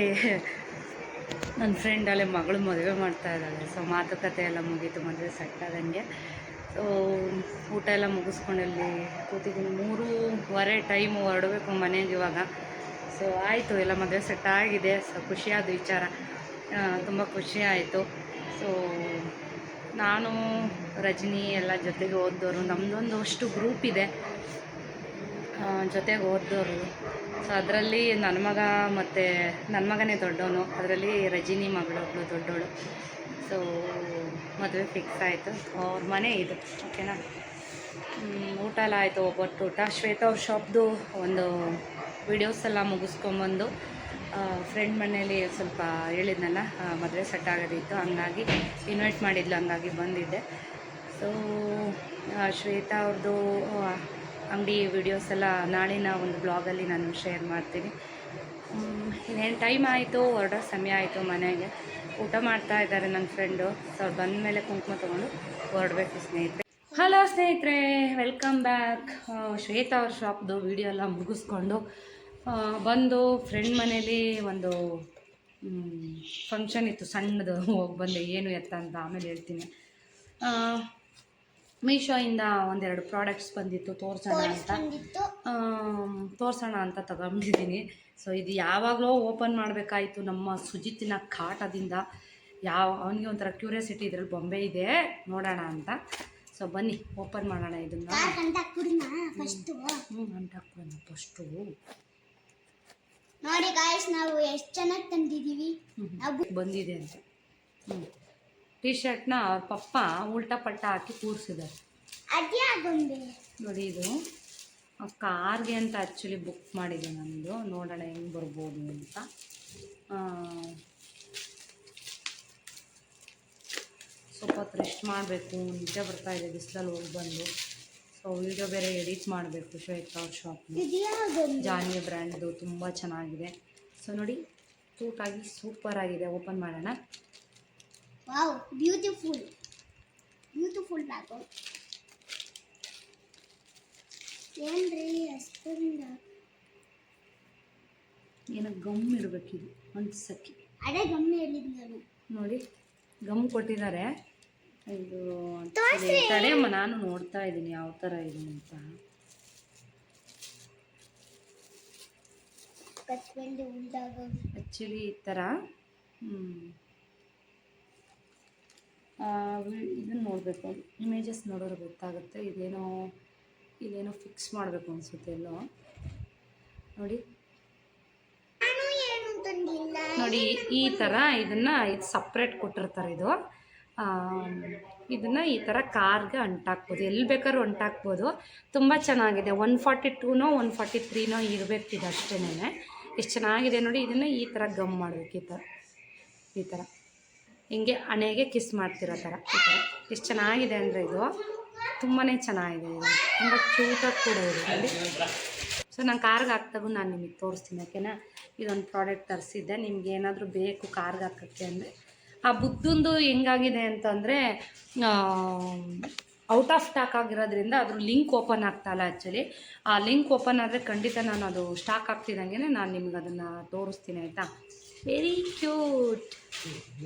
ನನ್ನ ಫ್ರೆಂಡ್ ಅಲ್ಲೇ ಮಗಳು ಮದುವೆ ಮಾಡ್ತಾ ಇದ್ದಾಳೆ. ಸೊ ಮಾತುಕತೆ ಎಲ್ಲ ಮುಗೀತು, ಮದುವೆ ಸೆಟ್ ಆದಂಗೆ. ಸೊ ಊಟ ಎಲ್ಲ ಮುಗಿಸ್ಕೊಂಡು ಇಲ್ಲಿ ಕೂತಿದ್ದೀನಿ. 3:15 ಟೈಮು ಹೊರಡಬೇಕು ಮನೆಗೆ ಇವಾಗ. ಸೊ ಆಯಿತು, ಎಲ್ಲ ಮದುವೆ ಸೆಟ್ ಆಗಿದೆ. ಸೊ ಖುಷಿಯಾದ ವಿಚಾರ, ತುಂಬ ಖುಷಿ ಆಯಿತು. ಸೊ ನಾನು ರಜನಿ ಎಲ್ಲ ಜೊತೆಗೆ ಓದ್ದವರು, ನಮ್ಮದೊಂದು ಅಷ್ಟು ಗ್ರೂಪ್ ಇದೆ ಜೊತೆಗೆ ಓದ್ದವರು. ಸೊ ಅದರಲ್ಲಿ ನನ್ನ ಮಗ ಮತ್ತು ನನ್ನ ಮಗನೇ ದೊಡ್ಡವನು, ಅದರಲ್ಲಿ ರಜಿನಿ ಮಗಳೊಬ್ಬಳು ದೊಡ್ಡವಳು. ಸೊ ಮದುವೆ ಫಿಕ್ಸ್ ಆಯಿತು. ಅವ್ರ ಮನೆ ಇದು, ಓಕೆನಾ. ಊಟ ಎಲ್ಲ ಆಯಿತು, ಒಬ್ಬಟ್ಟು ಊಟ. ಶ್ವೇತಾ ಅವ್ರ ಶಾಪ್ದು ಒಂದು ವೀಡಿಯೋಸ್ ಎಲ್ಲ ಮುಗಿಸ್ಕೊಂಬಂದು ಫ್ರೆಂಡ್ ಮನೇಲಿ ಸ್ವಲ್ಪ ಹೇಳಿದ್ನಲ್ಲ, ಮದುವೆ ಸೆಟ್ ಆಗೋದಿತ್ತು, ಹಂಗಾಗಿ ಇನ್ವೈಟ್ ಮಾಡಿದ್ಲು, ಹಂಗಾಗಿ ಬಂದಿದ್ದೆ. ಸೊ ಶ್ವೇತಾ ಅವ್ರದ್ದು ಅಂಗಡಿ ವೀಡಿಯೋಸ್ ಎಲ್ಲ ನಾಳಿನ ಒಂದು ಬ್ಲಾಗಲ್ಲಿ ನಾನು ಶೇರ್ ಮಾಡ್ತೀನಿ. ಇನ್ನೇನು ಟೈಮ್ ಆಯಿತು, ಹೊರಡೋ ಸಮಯ ಆಯಿತು. ಮನೆಗೆ ಊಟ ಮಾಡ್ತಾ ಇದ್ದಾರೆ ನನ್ನ ಫ್ರೆಂಡು. ಸೊ ಅವ್ರು ಬಂದ ಮೇಲೆ ಕುಂಕುಮ ತೊಗೊಂಡು ಹೊರಡಬೇಕು ಸ್ನೇಹಿತರೆ. ಹಲೋ ಸ್ನೇಹಿತರೆ, ವೆಲ್ಕಮ್ ಬ್ಯಾಕ್. ಶ್ವೇತಾ ಅವ್ರ ಶಾಪ್ದು ವೀಡಿಯೋ ಎಲ್ಲ ಮುಗಿಸ್ಕೊಂಡು ಬಂದು ಫ್ರೆಂಡ್ ಮನೇಲಿ ಒಂದು ಫಂಕ್ಷನ್ ಇತ್ತು ಸಣ್ಣದು, ಹೋಗಿ ಬಂದೆ. ಏನು ಎತ್ತ ಅಂತ ಆಮೇಲೆ ಹೇಳ್ತೀನಿ. ಮೀಶೋಯಿಂದ ಒಂದೆರಡು ಪ್ರಾಡಕ್ಟ್ಸ್ ಬಂದಿತ್ತು, ತೋರಿಸೋಣ ಅಂತ ತಗೊಂಡಿದ್ದೀನಿ. ಸೊ ಇದು ಯಾವಾಗಲೂ ಓಪನ್ ಮಾಡಬೇಕಾಯಿತು ನಮ್ಮ ಸುಜಿತಿನ ಕಾಟದಿಂದ. ಅವನಿಗೆ ಒಂಥರ ಕ್ಯೂರಿಯಾಸಿಟಿ, ಇದ್ರಲ್ಲಿ ಬೊಂಬೆ ಇದೆ ನೋಡೋಣ ಅಂತ. ಸೊ ಬನ್ನಿ ಓಪನ್ ಮಾಡೋಣ ಇದನ್ನು. ಅಂಟಾಕ್ಬಿಡೋಣ ಫಸ್ಟು. ನೋಡಿ ಗಾಯ್ಸ್, ನಾವು ಎಷ್ಟು ಚೆನ್ನಾಗಿ ತಂದಿದ್ದೀವಿ. ಬಂದಿದೆ ಅಂತ. ಟೀ ಶರ್ಟ್ನ ಅವ್ರ ಪಪ್ಪ ಉಲ್ಟಾ ಪಟ್ಟ ಹಾಕಿ ಕೂರಿಸಿದ್ದಾರೆ. ನೋಡಿ, ಇದು ಕಾರ್ಗೆ ಅಂತ ಆ್ಯಕ್ಚುಲಿ ಬುಕ್ ಮಾಡಿದೆ ನಮ್ಮದು. ನೋಡೋಣ ಹೆಂಗೆ ಬರ್ಬೋದು ಅಂತ. ಸ್ವಲ್ಪ ಹೊತ್ತು ರೆಸ್ಟ್ ಮಾಡಬೇಕು, ನಿದ್ದೆ ಬರ್ತಾಯಿದೆ ಬಿಸಿಲಲ್ಲಿ ಹೋಗಿ ಬಂದು. ಸೊ ವಿಡಿಯೋ ಬೇರೆ ಎಡಿಟ್ ಮಾಡಬೇಕು. ಶ್ವೇತಾ ಅವ್ರ ಶಾಪ್ ಜಾನ್ವಿ ಬ್ರ್ಯಾಂಡ್ದು ತುಂಬ ಚೆನ್ನಾಗಿದೆ. ಸೊ ನೋಡಿ, ಕ್ಯೂಟಾಗಿ ಸೂಪರ್ ಆಗಿದೆ. ಓಪನ್ ಮಾಡೋಣ. Wow, beautiful bag. ಏನ್ರಿ ಅಷ್ಟೊಂದ ಏನೋ ಗಮ್ ಇರಬೇಕಿದು ಅಂಟಿಸಕ್ಕೆ. ಅದೇ ಗಮ್ ಹೇಳಿದ್ ನಾನು. ನೋಡಿ, ಗಮ್ ಕೊಟ್ಟಿದ್ದಾರೆ. ಇದು ತಡೆಯಮ್ಮ, ನಾನು ನೋಡ್ತಾ ಇದ್ದೀನಿ ಯಾವ ಥರ ಇದೆ ಅಂತ. ಆ್ಯಕ್ಚುಲಿ ಈ ಥರ ಇದನ್ನು ನೋಡಬೇಕು, ಇಮೇಜಸ್ ನೋಡೋರು ಗೊತ್ತಾಗುತ್ತೆ. ಇದೇನೋ ಫಿಕ್ಸ್ ಮಾಡಬೇಕು ಅನಿಸುತ್ತೆ ಎಲ್ಲೋ. ನೋಡಿ ನೋಡಿ, ಈ ಥರ ಇದು ಸಪ್ರೇಟ್ ಕೊಟ್ಟಿರ್ತಾರೆ. ಇದನ್ನು ಈ ಥರ ಕಾರ್ಗೆ ಅಂಟಾಕ್ಬೋದು, ಎಲ್ಲಿ ಬೇಕಾದ್ರೂ ಅಂಟಾಕ್ಬೋದು. ತುಂಬ ಚೆನ್ನಾಗಿದೆ. 142ನೋ 143ನೋ ಇರಬೇಕಿದೆ ಅಷ್ಟೇನೆ. ಎಷ್ಟು ಚೆನ್ನಾಗಿದೆ ನೋಡಿ. ಇದನ್ನು ಈ ಥರ ಗಮ್ ಮಾಡಬೇಕು, ಈ ಥರ ಹಿಂಗೆ ಹಣೆಗೆ ಕಿಸ್ ಮಾಡ್ತಿರೋ ಥರ ಈ ಥರ. ಎಷ್ಟು ಚೆನ್ನಾಗಿದೆ ಅಂದರೆ ಇದು ತುಂಬಾ ಚೆನ್ನಾಗಿದೆ. ಇದು ತುಂಬ ಕ್ಯೂಟಾಗಿ ಕೂಡ ಇದೆ ನೋಡಿ. ಸೊ ನಾನು ಕಾರ್ಗೆ ಹಾಕ್ದಾಗೂ ನಾನು ನಿಮಗೆ ತೋರಿಸ್ತೀನಿ, ಓಕೆನಾ. ಇದೊಂದು ಪ್ರಾಡಕ್ಟ್ ತರಿಸಿದ್ದೆ. ನಿಮ್ಗೆ ಏನಾದರೂ ಬೇಕು ಕಾರ್ಗೆ ಹಾಕೋಕ್ಕೆ ಅಂದರೆ. ಆ ಬುದ್ಧಂದು ಹೆಂಗಾಗಿದೆ ಅಂತಂದರೆ ಔಟ್ ಆಫ್ ಸ್ಟಾಕ್ ಆಗಿರೋದ್ರಿಂದ ಅದ್ರ ಲಿಂಕ್ ಓಪನ್ ಆಗ್ತಾಯಿಲ್ಲ. ಆ್ಯಕ್ಚುಲಿ ಆ ಲಿಂಕ್ ಓಪನ್ ಆದರೆ ಖಂಡಿತ ನಾನು ಅದು ಸ್ಟಾಕ್ ಆಗ್ತಿದ್ದಂಗೆ ನಾನು ನಿಮ್ಗೆ ಅದನ್ನು ತೋರಿಸ್ತೀನಿ, ಆಯಿತಾ. ವೆರಿ ಕ್ಯೂಟ್,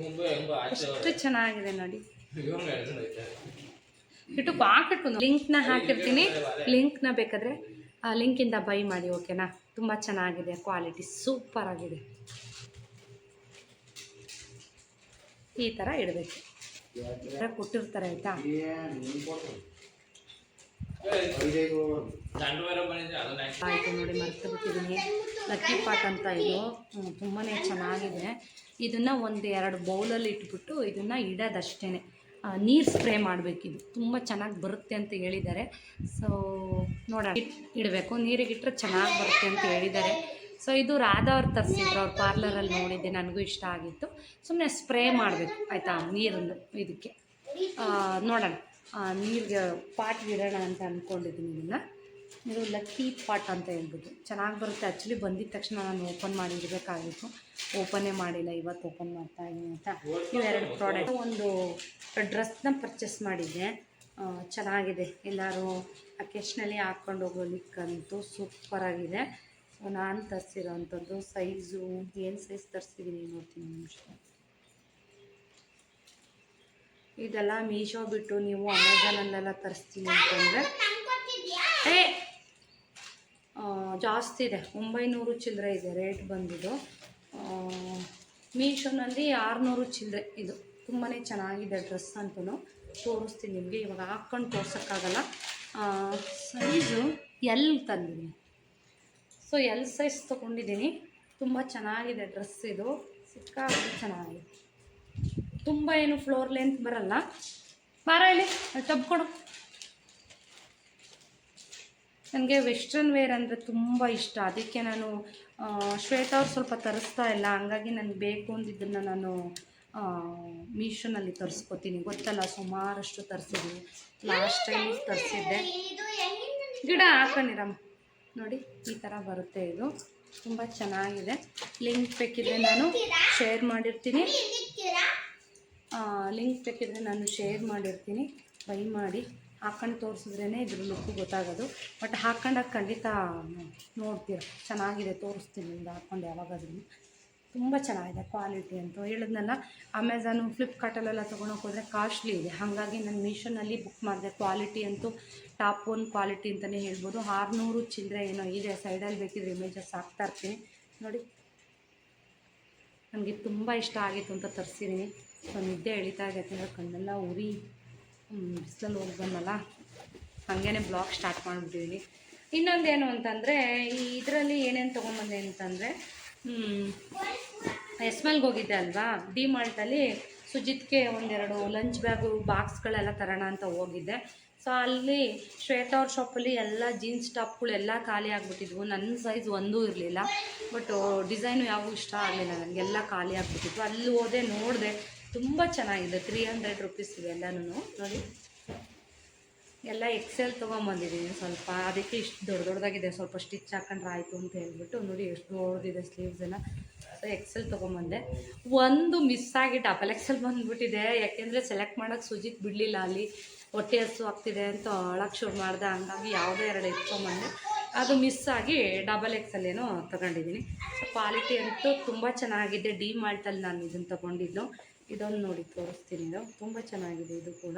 ಎಷ್ಟು ಚೆನ್ನಾಗಿದೆ ನೋಡಿ. ಇಟ್ಟು ಹಾಕಿಟ್ಟು ಲಿಂಕ್ನ ಹಾಕಿರ್ತೀನಿ. ಲಿಂಕ್ನ ಬೇಕಾದರೆ ಆ ಲಿಂಕಿಂದ ಬೈ ಮಾಡಿ, ಓಕೆನಾ. ತುಂಬ ಚೆನ್ನಾಗಿದೆ, ಕ್ವಾಲಿಟಿ ಸೂಪರ್ ಆಗಿದೆ. ಈ ಥರ ಇಡಬೇಕು. ಕೊಟ್ಟಿರ್ತಾರೆ ಆಯಿತಾ. ಆಯಿತು ನೋಡಿ, ಮರ್ತು ಬಿಟ್ಟಿದ್ದೀನಿ. ಲಕ್ಕಿ ಪಾಟ್ ಅಂತ ಇದು ತುಂಬಾ ಚೆನ್ನಾಗಿದೆ. ಇದನ್ನು ಒಂದು 2 ಬೌಲಲ್ಲಿ ಇಟ್ಬಿಟ್ಟು ಇದನ್ನು ಇಡೋದಷ್ಟೇ. ನೀರು ಸ್ಪ್ರೇ ಮಾಡಬೇಕಿದು, ತುಂಬ ಚೆನ್ನಾಗಿ ಬರುತ್ತೆ ಅಂತ ಹೇಳಿದ್ದಾರೆ. ಸೊ ನೋಡೋಣ, ಇಡಬೇಕು, ನೀರಿಗೆ ಇಟ್ಟರೆ ಚೆನ್ನಾಗಿ ಬರುತ್ತೆ ಅಂತ ಹೇಳಿದ್ದಾರೆ. ಸೊ ಇದು ರಾಧಾ ಅವ್ರು ತರಿಸಿದ್ರು, ಅವ್ರ ಪಾರ್ಲರಲ್ಲಿ ನೋಡಿದ್ದೆ, ನನಗೂ ಇಷ್ಟ ಆಗಿತ್ತು. ಸುಮ್ಮನೆ ಸ್ಪ್ರೇ ಮಾಡಬೇಕು ಆಯಿತಾ ನೀರನ್ನು ಇದಕ್ಕೆ. ನೋಡೋಣ, ನೀರಿಗೆ ಪಾಟ್ ಇಡೋಣ ಅಂತ ಅಂದ್ಕೊಂಡಿದ್ದೀನಿ. ಇದನ್ನು ಇದು ಲಕ್ಕಿ ಪಾಟ್ ಅಂತ ಹೇಳ್ಬಿಟ್ಟು ಚೆನ್ನಾಗಿ ಬರುತ್ತೆ. ಆ್ಯಕ್ಚುಲಿ ಬಂದಿದ್ದ ತಕ್ಷಣ ನಾನು ಓಪನ್ ಮಾಡಿ ಇಡಬೇಕಾಗಿತ್ತು, ಓಪನ್ನೇ ಮಾಡಿಲ್ಲ. ಇವತ್ತು ಓಪನ್ ಮಾಡ್ತಾ ಇದ್ದೀನಿ ಆಯಿತಾ. ಇವೆರಡು ಪ್ರಾಡಕ್ಟ್. ಒಂದು ಡ್ರೆಸ್ನ ಪರ್ಚೇಸ್ ಮಾಡಿದ್ದೆ, ಚೆನ್ನಾಗಿದೆ. ಎಲ್ಲರೂ ಅಕೇಶ್ನಲ್ಲಿ ಹಾಕ್ಕೊಂಡು ಹೋಗೋಲಿಕ್ಕಂತೂ ಸೂಪರಾಗಿದೆ. ನಾನು ತರಿಸಿರೋ ಅಂಥದ್ದು ಸೈಜು ಏನು ಸೈಜ್ ತರಿಸಿದ್ದೀನಿ ನೋಡ್ತೀನಿ ನಿಮಿಷ. ಇದೆಲ್ಲ ಮೀಶೋ ಬಿಟ್ಟು ನೀವು ಅಮೆಝಾನಲ್ಲೆಲ್ಲ ತರಿಸ್ತೀನಿ ಅಂತಂದರೆ ಜಾಸ್ತಿ ಇದೆ, 900 ಚಿಲ್ಲರೆ ಇದೆ ರೇಟ್ ಬಂದಿದ್ದು. ಮೀಶೋನಲ್ಲಿ 600 ಚಿಲ್ಲರೆ. ಇದು ತುಂಬಾ ಚೆನ್ನಾಗಿದೆ ಡ್ರೆಸ್ ಅಂತೂ. ತೋರಿಸ್ತೀನಿ ನಿಮಗೆ, ಇವಾಗ ಹಾಕ್ಕೊಂಡು ತೋರ್ಸೋಕ್ಕಾಗಲ್ಲ. ಸೈಜು ಎಲ್ ತಂದಿದ್ದೀನಿ. ಸೊ ಎಲ್ ಸೈಜ್ ತೊಗೊಂಡಿದ್ದೀನಿ. ತುಂಬ ಚೆನ್ನಾಗಿದೆ ಡ್ರೆಸ್ ಇದು, ಸಿಕ್ಕಾಪಟ್ಟೆ ಚೆನ್ನಾಗಿದೆ. ತುಂಬ ಏನು ಫ್ಲೋರ್ ಲೆಂತ್ ಬರಲ್ಲ. ಬಾರ ಇಲ್ಲಿ ಟಬ್ ಕೊಡು. ನನಗೆ ವೆಸ್ಟ್ರನ್ ವೇರ್ ಅಂದರೆ ತುಂಬ ಇಷ್ಟ, ಅದಕ್ಕೆ ನಾನು ಶ್ವೇತಾ ಅವ್ರು ಸ್ವಲ್ಪ ತರಿಸ್ತಾ ಇಲ್ಲ, ಹಂಗಾಗಿ ನನಗೆ ಬೇಕು ಅಂದಿದ್ದನ್ನು ನಾನು ಮೀಶೋನಲ್ಲಿ ತರಿಸ್ಕೊತೀನಿ. ಗೊತ್ತಲ್ಲ, ಸುಮಾರಷ್ಟು ತರಿಸಿದ್ದೀನಿ. ಲಾಸ್ಟ್ ಟೈಮ್ ತರಿಸಿದ್ದೆ. ಗಿಡ ಹಾಕೊಂಡಿರಮ್ಮ ನೋಡಿ, ಈ ಥರ ಬರುತ್ತೆ. ಇದು ತುಂಬ ಚೆನ್ನಾಗಿದೆ. ಲಿಂಕ್ ಬೇಕಿದ್ರೆ ನಾನು ಶೇರ್ ಮಾಡಿರ್ತೀನಿ. ಬೈ ಮಾಡಿ ಹಾಕೊಂಡು ತೋರಿಸಿದ್ರೇ ಇದ್ರ ಲುಕ್ಕು ಗೊತ್ತಾಗೋದು. ಬಟ್ ಹಾಕೊಂಡಾಗ ಖಂಡಿತ ನೋಡ್ತೀರ, ಚೆನ್ನಾಗಿದೆ. ತೋರಿಸ್ತೀನಿ ನಿಮ್ಗೆ ಹಾಕ್ಕೊಂಡು ಯಾವಾಗಾದ್ರೂ. ತುಂಬ ಚೆನ್ನಾಗಿದೆ ಕ್ವಾಲಿಟಿ ಅಂತೂ. ಹೇಳಿದ್ನಲ್ಲ, ಅಮೆಝಾನು ಫ್ಲಿಪ್ಕಾರ್ಟಲ್ಲೆಲ್ಲ ತೊಗೊಳಕ್ಕೆ ಹೋದರೆ ಕಾಸ್ಟ್ಲಿ ಇದೆ, ಹಾಗಾಗಿ ನಾನು ಮೀಶೋನಲ್ಲಿ ಬುಕ್ ಮಾಡಿದೆ. ಕ್ವಾಲಿಟಿ ಅಂತೂ ಟಾಪ್ 1 ಕ್ವಾಲಿಟಿ ಅಂತಲೇ ಹೇಳ್ಬೋದು. 600 ಚಿಲ್ಲರೆ ಏನೋ ಇದೆ. ಸೈಡಲ್ಲಿ ಬೇಕಿದ್ರೆ ಇಮೇಜಸ್ ಹಾಕ್ತಾ ಇರ್ತೀನಿ ನೋಡಿ. ನನಗೆ ತುಂಬ ಇಷ್ಟ ಆಗಿತ್ತು ಅಂತ ತರಿಸಿದ್ದೀನಿ. ಸೊ ನಿದ್ದೆ ಎಳಿತಾ ಇದೆ, ಯಾಕಂದರೆ ಕಣ್ಣೆಲ್ಲ ಉರಿ, ಬಿಸಿಲಲ್ಲಿ ಹೋಗಿ ಬಂದಲ್ಲ, ಹಾಗೇ ಬ್ಲಾಗ್ ಸ್ಟಾರ್ಟ್ ಮಾಡಿಬಿಟ್ಟಿದ್ದೀನಿ. ಇನ್ನೊಂದೇನು ಅಂತಂದರೆ, ಇದರಲ್ಲಿ ಏನೇನು ತೊಗೊಂಬಂದೆ ಅಂತಂದರೆ, ಎಸ್ಮೆಲ್ಗೆ ಹೋಗಿದ್ದೆ ಅಲ್ವಾ, ಡಿ ಮಾರ್ಟಲ್ಲಿ ಸುಜಿತ್ಗೆ 1-2 ಲಂಚ್ ಬ್ಯಾಗು ಬಾಕ್ಸ್ಗಳೆಲ್ಲ ತರೋಣ ಅಂತ ಹೋಗಿದ್ದೆ. ಸೊ ಅಲ್ಲಿ ಶ್ವೇತಾ ಅವ್ರ ಶಾಪಲ್ಲಿ ಎಲ್ಲ ಜೀನ್ಸ್ ಟಾಪ್ಗಳೆಲ್ಲ ಖಾಲಿ ಆಗಿಬಿಟ್ಟಿದ್ವು. ನನ್ನ ಸೈಜ್ ಒಂದೂ ಇರಲಿಲ್ಲ, ಬಟ್ ಡಿಸೈನು ಯಾವೂ ಇಷ್ಟ ಆಗಲಿಲ್ಲ ನನಗೆಲ್ಲ ಖಾಲಿ ಆಗಿಬಿಟ್ಟಿದ್ವು. ಅಲ್ಲಿ ಹೋದೆ, ನೋಡಿದೆ, ತುಂಬ ಚೆನ್ನಾಗಿದೆ. 300 ರುಪೀಸ್ ಇದೆ ಎಲ್ಲನೂ ನೋಡಿ. ಎಲ್ಲ ಎಕ್ಸೆಲ್ ತೊಗೊಂಬಂದಿದ್ದೀನಿ ಸ್ವಲ್ಪ, ಅದಕ್ಕೆ ಇಷ್ಟು ದೊಡ್ಡದಾಗಿದೆ. ಸ್ವಲ್ಪ ಸ್ಟಿಚ್ ಹಾಕೊಂಡ್ರೆ ಆಯಿತು ಅಂತ ಹೇಳ್ಬಿಟ್ಟು ನೋಡಿ ಎಷ್ಟು ದೊಡ್ಡದಿದೆ ಸ್ಲೀವ್ಸ್ ಎಲ್ಲ. ಸೊ ಎಕ್ಸೆಲ್ ತೊಗೊಂಬಂದೆ. ಒಂದು ಮಿಸ್ ಆಗಿ ಡಬಲ್ ಎಕ್ಸೆಲ್ ಬಂದುಬಿಟ್ಟಿದೆ, ಯಾಕೆಂದರೆ ಸೆಲೆಕ್ಟ್ ಮಾಡೋಕ್ಕೆ ಸುಜಿತ್ ಬಿಡಲಿಲ್ಲ. ಅಲ್ಲಿ ಹೊಟ್ಟೆ ಹಸು ಆಗ್ತಿದೆ ಅಂತ ಅಳಕ್ಕೆ ಶುರು ಮಾಡಿದೆ, ಹಂಗಾಗಿ ಯಾವುದೋ 2 ಎತ್ಕೊಂಬಂದೆ. ಅದು ಮಿಸ್ ಆಗಿ ಡಬಲ್ ಎಕ್ಸೆಲ್ ಏನೋ ತೊಗೊಂಡಿದ್ದೀನಿ. ಸೊ ಕ್ವಾಲಿಟಿ ಅಂತೂ ತುಂಬ ಚೆನ್ನಾಗಿದೆ. ಡಿ ಮಾರ್ಟಲ್ಲಿ ನಾನು ಇದನ್ನು ತೊಗೊಂಡಿದ್ದು. ಇದೊಂದು ನೋಡಿ ತೋರಿಸ್ತೀನಿ. ಇದು ತುಂಬ ಚೆನ್ನಾಗಿದೆ. ಇದು ಕೂಡ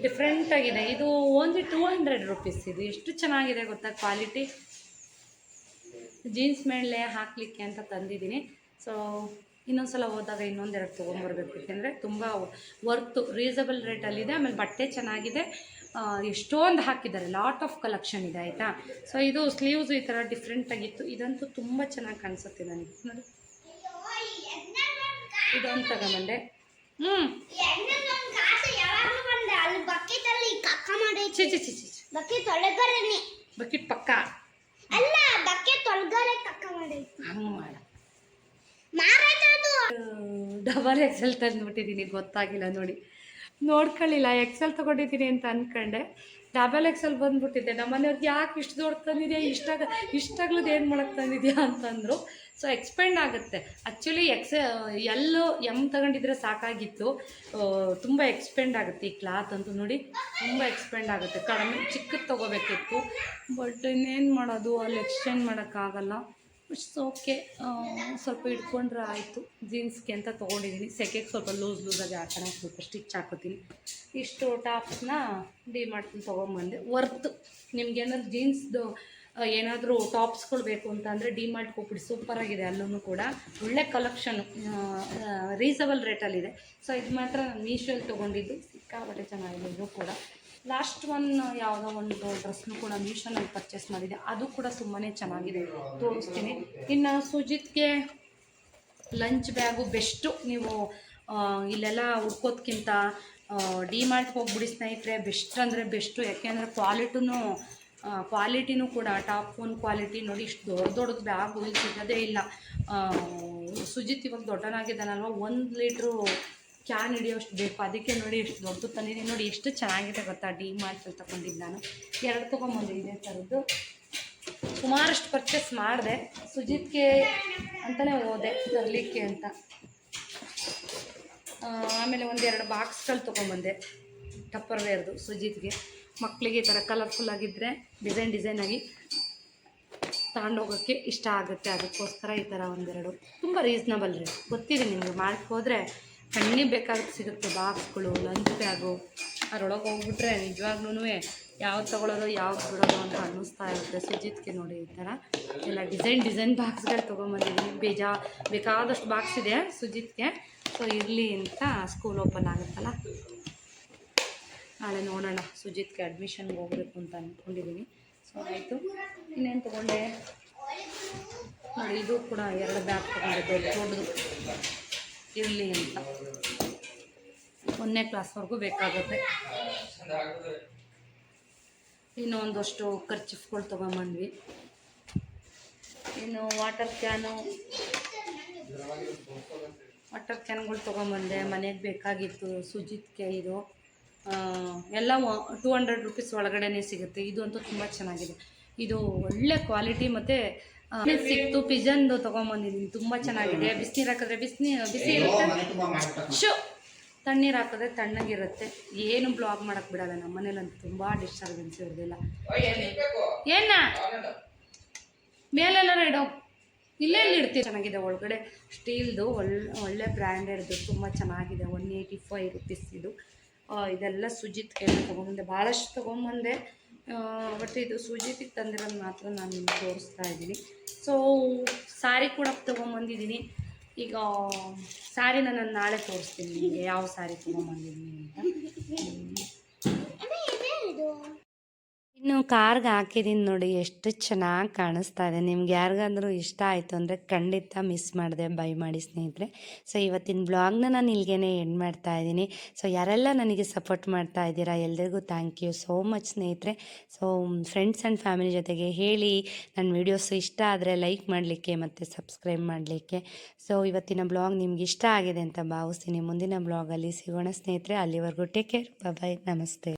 ಡಿಫ್ರೆಂಟಾಗಿದೆ. ಇದು ಓನ್ಲಿ 200 ರುಪೀಸ್. ಇದು ಎಷ್ಟು ಚೆನ್ನಾಗಿದೆ ಗೊತ್ತಾ ಕ್ವಾಲಿಟಿ. ಜೀನ್ಸ್ ಮೇಲೆ ಹಾಕಲಿಕ್ಕೆ ಅಂತ ತಂದಿದ್ದೀನಿ. ಸೊ ಇನ್ನೊಂದ್ಸಲ ಹೋದಾಗ ಇನ್ನೊಂದೆರಡು ತೊಗೊಂಬರ್ಬೇಕು, ಯಾಕೆಂದರೆ ತುಂಬ ವರ್ತು, ರೀಸನಬಲ್ ರೇಟಲ್ಲಿದೆ. ಆಮೇಲೆ ಬಟ್ಟೆ ಚೆನ್ನಾಗಿದೆ, ಎಷ್ಟೊಂದು ಹಾಕಿದ್ದಾರೆ, ಲಾಟ್ ಆಫ್ ಕಲೆಕ್ಷನ್ ಇದೆ ಆಯಿತಾ. ಸೊ ಇದು ಸ್ಲೀವ್ಸ್ ಈ ಥರ ಡಿಫ್ರೆಂಟಾಗಿತ್ತು. ಇದಂತೂ ತುಂಬ ಚೆನ್ನಾಗಿ ಕಾಣಿಸುತ್ತೆ ನನಗೆ ನೋಡಿ. ಇದೊಂದು ತಗೊಂಬಂದೆ. ಬಕೆಟ್ ಪಕ್ಕ ಅಲ್ಲ, ಬಕೆಟ್ ಒಳಗಡೆ ಕಕ್ಕ ಮಾಡಿ ಹಂಗೆ ಮಾಡ. ಡಬಲ್ ಎಕ್ಸೆಲ್ ತಂದುಬಿಟ್ಟಿದ್ದೀನಿ, ಗೊತ್ತಾಗಿಲ್ಲ ನೋಡಿ, ನೋಡ್ಕೊಳ್ಳಿಲ್ಲ. ಎಕ್ಸೆಲ್ ತೊಗೊಂಡಿದ್ದೀನಿ ಅಂತ ಅಂದ್ಕೊಂಡೆ, ಡಬಲ್ ಎಕ್ಸೆಲ್ ಬಂದುಬಿಟ್ಟಿದ್ದೆ. ನಮ್ಮನೆಯವ್ರಿಗೆ ಯಾಕೆ ಇಷ್ಟು ದೊಡ್ಡ ತಂದಿದ್ಯಾ, ಇಷ್ಟಾಗ್ಲದ್ದು ಏನು ಮಾಡೋಕ್ಕೆ ತಂದಿದ್ಯಾ ಅಂತಂದರು. ಸೊ ಎಕ್ಸ್ಪೆಂಡ್ ಆಗುತ್ತೆ ಆ್ಯಕ್ಚುಲಿ. ಎಮ್ ತಗೊಂಡಿದ್ರೆ ಸಾಕಾಗಿತ್ತು, ತುಂಬ ಎಕ್ಸ್ಪೆಂಡ್ ಆಗುತ್ತೆ ಈ ಕ್ಲಾತ್ ಅಂತೂ ನೋಡಿ, ತುಂಬ ಎಕ್ಸ್ಪೆಂಡ್ ಆಗುತ್ತೆ. ಕಡಿಮೆ ಚಿಕ್ಕದು ತೊಗೋಬೇಕಿತ್ತು, ಬಟ್ ಇನ್ನೇನು ಮಾಡೋದು, ಅಲ್ಲಿ ಎಕ್ಸ್ಚೇಂಜ್ ಮಾಡೋಕ್ಕಾಗಲ್ಲ. ಇಟ್ಸ್ ಓಕೆ, ಸ್ವಲ್ಪ ಇಟ್ಕೊಂಡ್ರೆ ಆಯಿತು. ಜೀನ್ಸ್ಗೆ ಅಂತ ತೊಗೊಂಡಿದ್ದೀನಿ, ಸೆಕೆಗೆ ಸ್ವಲ್ಪ ಲೂಸಾಗಿ ಹಾಕೋಣ, ಸ್ವಲ್ಪ ಸ್ಟಿಚ್ ಹಾಕೋತೀನಿ. ಇಷ್ಟು ಟಾಪ್ಸ್ನ ಡಿ ಮಾಡ್ತೀನಿ ತೊಗೊಂಬಂದೆ. ವರ್ತು ನಿಮ್ಗೇನಾದ್ರು ಜೀನ್ಸ್ದು ಏನಾದರೂ ಟಾಪ್ಸ್ಗಳು ಬೇಕು ಅಂತಂದರೆ ಡಿಮಾರ್ಟ್ಗೆ ಹೋಗ್ಬಿಡಿ, ಸೂಪರಾಗಿದೆ. ಅಲ್ಲೂ ಕೂಡ ಒಳ್ಳೆ ಕಲೆಕ್ಷನು, ರೀಸನಬಲ್ ರೇಟಲ್ಲಿದೆ. ಸೊ ಇದು ಮಾತ್ರ ನಾನು ಮೀಶೋಲ್ಲಿ ತೊಗೊಂಡಿದ್ದು, ಸಿಕ್ಕಾಪಟ್ಟೆ ಚೆನ್ನಾಗಿದೆ. ಇದು ಕೂಡ ಲಾಸ್ಟ್ ಒನ್ ಯಾವುದೋ ಒಂದು ಡ್ರೆಸ್ನು ಕೂಡ ಮೀಶೋನಲ್ಲಿ ಪರ್ಚೇಸ್ ಮಾಡಿದೆ, ಅದು ಕೂಡ ತುಂಬಾ ಚೆನ್ನಾಗಿದೆ, ತೋರಿಸ್ತೀನಿ. ಇನ್ನು ಸುಜಿತ್ಗೆ ಲಂಚ್ ಬ್ಯಾಗು ಬೆಸ್ಟು. ನೀವು ಇಲ್ಲೆಲ್ಲ ಹುಡ್ಕೋದ್ಕಿಂತ ಡಿಮಾರ್ಟ್ಗೆ ಹೋಗ್ಬಿಡಿ ಸ್ನೇಹಿತರೆ, ಬೆಸ್ಟ್ ಅಂದರೆ ಬೆಸ್ಟು. ಯಾಕೆಂದರೆ ಕ್ವಾಲಿಟಿನೂ ಕೂಡ ಟಾಪ್ ಒನ್ ಕ್ವಾಲಿಟಿ. ನೋಡಿ, ಇಷ್ಟು ದೊಡ್ಡದು ಬ್ಯಾಗು ಇಲ್ಲಿ ಸಿಗೋದೇ ಇಲ್ಲ. ಸುಜಿತ್ ಇವಾಗ ದೊಡ್ಡನಾಗಿದ್ದಾನಲ್ವ, 1 ಲೀಟ್ರು ಕ್ಯಾನ್ ಹಿಡಿಯೋಷ್ಟು ಬೇಕು, ಅದಕ್ಕೆ ನೋಡಿ ಎಷ್ಟು ದೊಡ್ಡದು ತಂದಿದ್ದೀನಿ. ನೋಡಿ ಎಷ್ಟು ಚೆನ್ನಾಗಿದೆ ಗೊತ್ತಾ, ಡಿಮಾರ್ಟ್ಸಲ್ಲಿ ತಗೊಂಡಿದ್ದು ನಾನು 2 ತೊಗೊಂಬಂದೆ ಇದೇ ಥರದ್ದು. ಸುಮಾರಷ್ಟು ಪರ್ಚೇಸ್ ಮಾಡಿದೆ, ಸುಜಿತ್ಗೆ ಅಂತಲೇ ಹೋದೆ ತರಲಿಕ್ಕೆ ಅಂತ. ಆಮೇಲೆ 1-2 ಬಾಕ್ಸ್ಗಳು ತೊಗೊಂಬಂದೆ ಟಪ್ಪರ್ವೇರ್ದು ಸುಜಿತ್ಗೆ. ಮಕ್ಕಳಿಗೆ ಈ ಥರ ಕಲರ್ಫುಲ್ಲಾಗಿದ್ದರೆ ಡಿಸೈನಾಗಿ ತಗೊಂಡೋಗೋಕ್ಕೆ ಇಷ್ಟ ಆಗುತ್ತೆ, ಅದಕ್ಕೋಸ್ಕರ ಈ ಥರ 1-2 ತುಂಬ ರೀಸ್ನಬಲ್ ರೇಟ್. ಗೊತ್ತಿದೆ ನಿಮಗೆ, ಮಾಡಕ್ಕೆ ಹೋದರೆ ಕಣ್ಣಿಗೆ ಬೇಕಾಗುತ್ತೆ ಸಿಗುತ್ತೆ. ಬಾಕ್ಸ್ಗಳು, ಲಂಚ್ ಬ್ಯಾಗು, ಅದರೊಳಗೆ ಹೋಗ್ಬಿಟ್ರೆ ನಿಜವಾಗ್ಲೂ ಯಾವ್ದು ತೊಗೊಳೋದು ಯಾವ್ದು ಬಿಡೋದು ಅಂತ ಅನ್ನಿಸ್ತಾ ಇರುತ್ತೆ. ಸುಜಿತ್ಗೆ ನೋಡಿ ಈ ಥರ ಎಲ್ಲ ಡಿಸೈನ್ ಬಾಕ್ಸ್ಗಳು ತೊಗೊಂಬಂದಿದ್ದೀನಿ. ಬೇಕಾದಷ್ಟು ಬಾಕ್ಸ್ ಇದೆ ಸುಜಿತ್ಗೆ. ಸೊ ಇರಲಿ ಅಂತ, ಸ್ಕೂಲ್ ಓಪನ್ ಆಗುತ್ತಲ್ಲ ನಾಳೆ ನೋಡೋಣ. ಸುಜಿತ್ಗೆ ಅಡ್ಮಿಷನ್ಗೆ ಹೋಗಬೇಕು ಅಂತ ಅಂದ್ಕೊಂಡಿದ್ದೀನಿ. ಸೊ ಆಯಿತು. ಇನ್ನೇನು ತೊಗೊಂಡೆ ನೋಡಿ, ಇದು ಕೂಡ 2 ಬ್ಯಾಗ್ ತೊಗೊಂಡೆ, ದೊಡ್ಡದು ಇರಲಿ ಅಂತ. 1ನೇ ಕ್ಲಾಸ್ವರೆಗೂ ಬೇಕಾಗುತ್ತೆ. ಇನ್ನು ಒಂದಷ್ಟು ಖರ್ಚಿಫ್ಗಳು ತೊಗೊಂಬಂದ್ವಿ. ಇನ್ನು ವಾಟರ್ ಕ್ಯಾನ್ಗಳು ತೊಗೊಂಬಂದೆ, ಮನೆಗೆ ಬೇಕಾಗಿತ್ತು ಸುಜಿತ್ಗೆ. ಇದು ಎಲ್ಲ 200 ರುಪೀಸ್ ಒಳಗಡೆ ಸಿಗುತ್ತೆ. ಇದು ಅಂತೂ ತುಂಬ ಚೆನ್ನಾಗಿದೆ, ಇದು ಒಳ್ಳೆ ಕ್ವಾಲಿಟಿ. ಮತ್ತು ಸಿಕ್ತು ಪಿಜನ್ದು ತೊಗೊಂಬಂದಿದ್ದೀನಿ, ತುಂಬ ಚೆನ್ನಾಗಿದೆ. ಬಿಸಿನೀರು ಹಾಕಿದ್ರೆ ಬಿಸಿ ಇರುತ್ತೆ, ತಣ್ಣೀರು ಹಾಕಿದ್ರೆ ತಣ್ಣಗಿರುತ್ತೆ. ಏನು ಬ್ಲಾಗ್ ಮಾಡೋಕ್ಕೆ ಬಿಡಲ್ಲ ನಮ್ಮ ಮನೇಲಂತೂ, ತುಂಬ ಡಿಸ್ಟರ್ಬೆನ್ಸ್ ಇರೋದಿಲ್ಲ. ಏನ ಮೇಲೆಲ್ಲ ಇಡೋ, ಇಲ್ಲೇ ಇಡ್ತೀವಿ. ಚೆನ್ನಾಗಿದೆ, ಒಳಗಡೆ ಸ್ಟೀಲ್ದು ಒಳ್ಳೆ ಬ್ರ್ಯಾಂಡೆಡ್ದು ತುಂಬ ಚೆನ್ನಾಗಿದೆ. 185 ರುಪೀಸ್ ಇದು. ಇದೆಲ್ಲ ಸುಜಿತ್ಗೆ ತೊಗೊಂಬಂದೆ, ಭಾಳಷ್ಟು ತೊಗೊಂಬಂದೆ. ಬಟ್ ಇದು ಸುಜಿತಿಗೆ ತಂದಿರೋದು ಮಾತ್ರ ನಾನು ನಿಮ್ಗೆ ತೋರಿಸ್ತಾ ಇದ್ದೀನಿ. ಸೊ ಸ್ಯಾರಿ ಕೂಡ ತೊಗೊಂಬಂದಿದ್ದೀನಿ. ಈಗ ಸ್ಯಾರಿನ ನಾನು ನಾಳೆ ತೋರಿಸ್ತೀನಿ ನಿಮಗೆ, ಯಾವ ಸ್ಯಾರಿ ತೊಗೊಂಬಂದಿದ್ದೀನಿ ಅಂತ. ಇನ್ನು ಕಾರ್ಗೆ ಹಾಕಿದ್ದೀನಿ ನೋಡಿ, ಎಷ್ಟು ಚೆನ್ನಾಗಿ ಕಾಣಿಸ್ತಾ ಇದೆ. ನಿಮ್ಗೆ ಯಾರಿಗಾದ್ರೂ ಇಷ್ಟ ಆಯಿತು ಅಂದರೆ ಖಂಡಿತ ಮಿಸ್ ಮಾಡಿದೆ ಬೈ ಮಾಡಿ ಸ್ನೇಹಿತರೆ. ಸೊ ಇವತ್ತಿನ ಬ್ಲಾಗ್ನ ನಾನು ಇಲ್ಲಿಗೆ ಎಂಡ್ ಮಾಡ್ತಾ ಇದ್ದೀನಿ. ಸೊ ಯಾರೆಲ್ಲ ನನಗೆ ಸಪೋರ್ಟ್ ಮಾಡ್ತಾ ಇದ್ದೀರಾ ಎಲ್ರಿಗೂ ಥ್ಯಾಂಕ್ ಯು ಸೋ ಮಚ್ ಸ್ನೇಹಿತರೆ. ಸೊ ಫ್ರೆಂಡ್ಸ್ ಆ್ಯಂಡ್ ಫ್ಯಾಮಿಲಿ ಜೊತೆಗೆ ಹೇಳಿ ನನ್ನ ವೀಡಿಯೋಸ್ ಇಷ್ಟ ಆದರೆ ಲೈಕ್ ಮಾಡಲಿಕ್ಕೆ ಮತ್ತು ಸಬ್ಸ್ಕ್ರೈಬ್ ಮಾಡಲಿಕ್ಕೆ. ಸೊ ಇವತ್ತಿನ ಬ್ಲಾಗ್ ನಿಮ್ಗೆ ಇಷ್ಟ ಆಗಿದೆ ಅಂತ ಭಾವಿಸ್ತೀನಿ. ಮುಂದಿನ ಬ್ಲಾಗಲ್ಲಿ ಸಿಗೋಣ ಸ್ನೇಹಿತರೆ. ಅಲ್ಲಿವರೆಗೂ ಟೇಕ್ ಕೇರ್, ಬಾಯ್, ನಮಸ್ತೆ.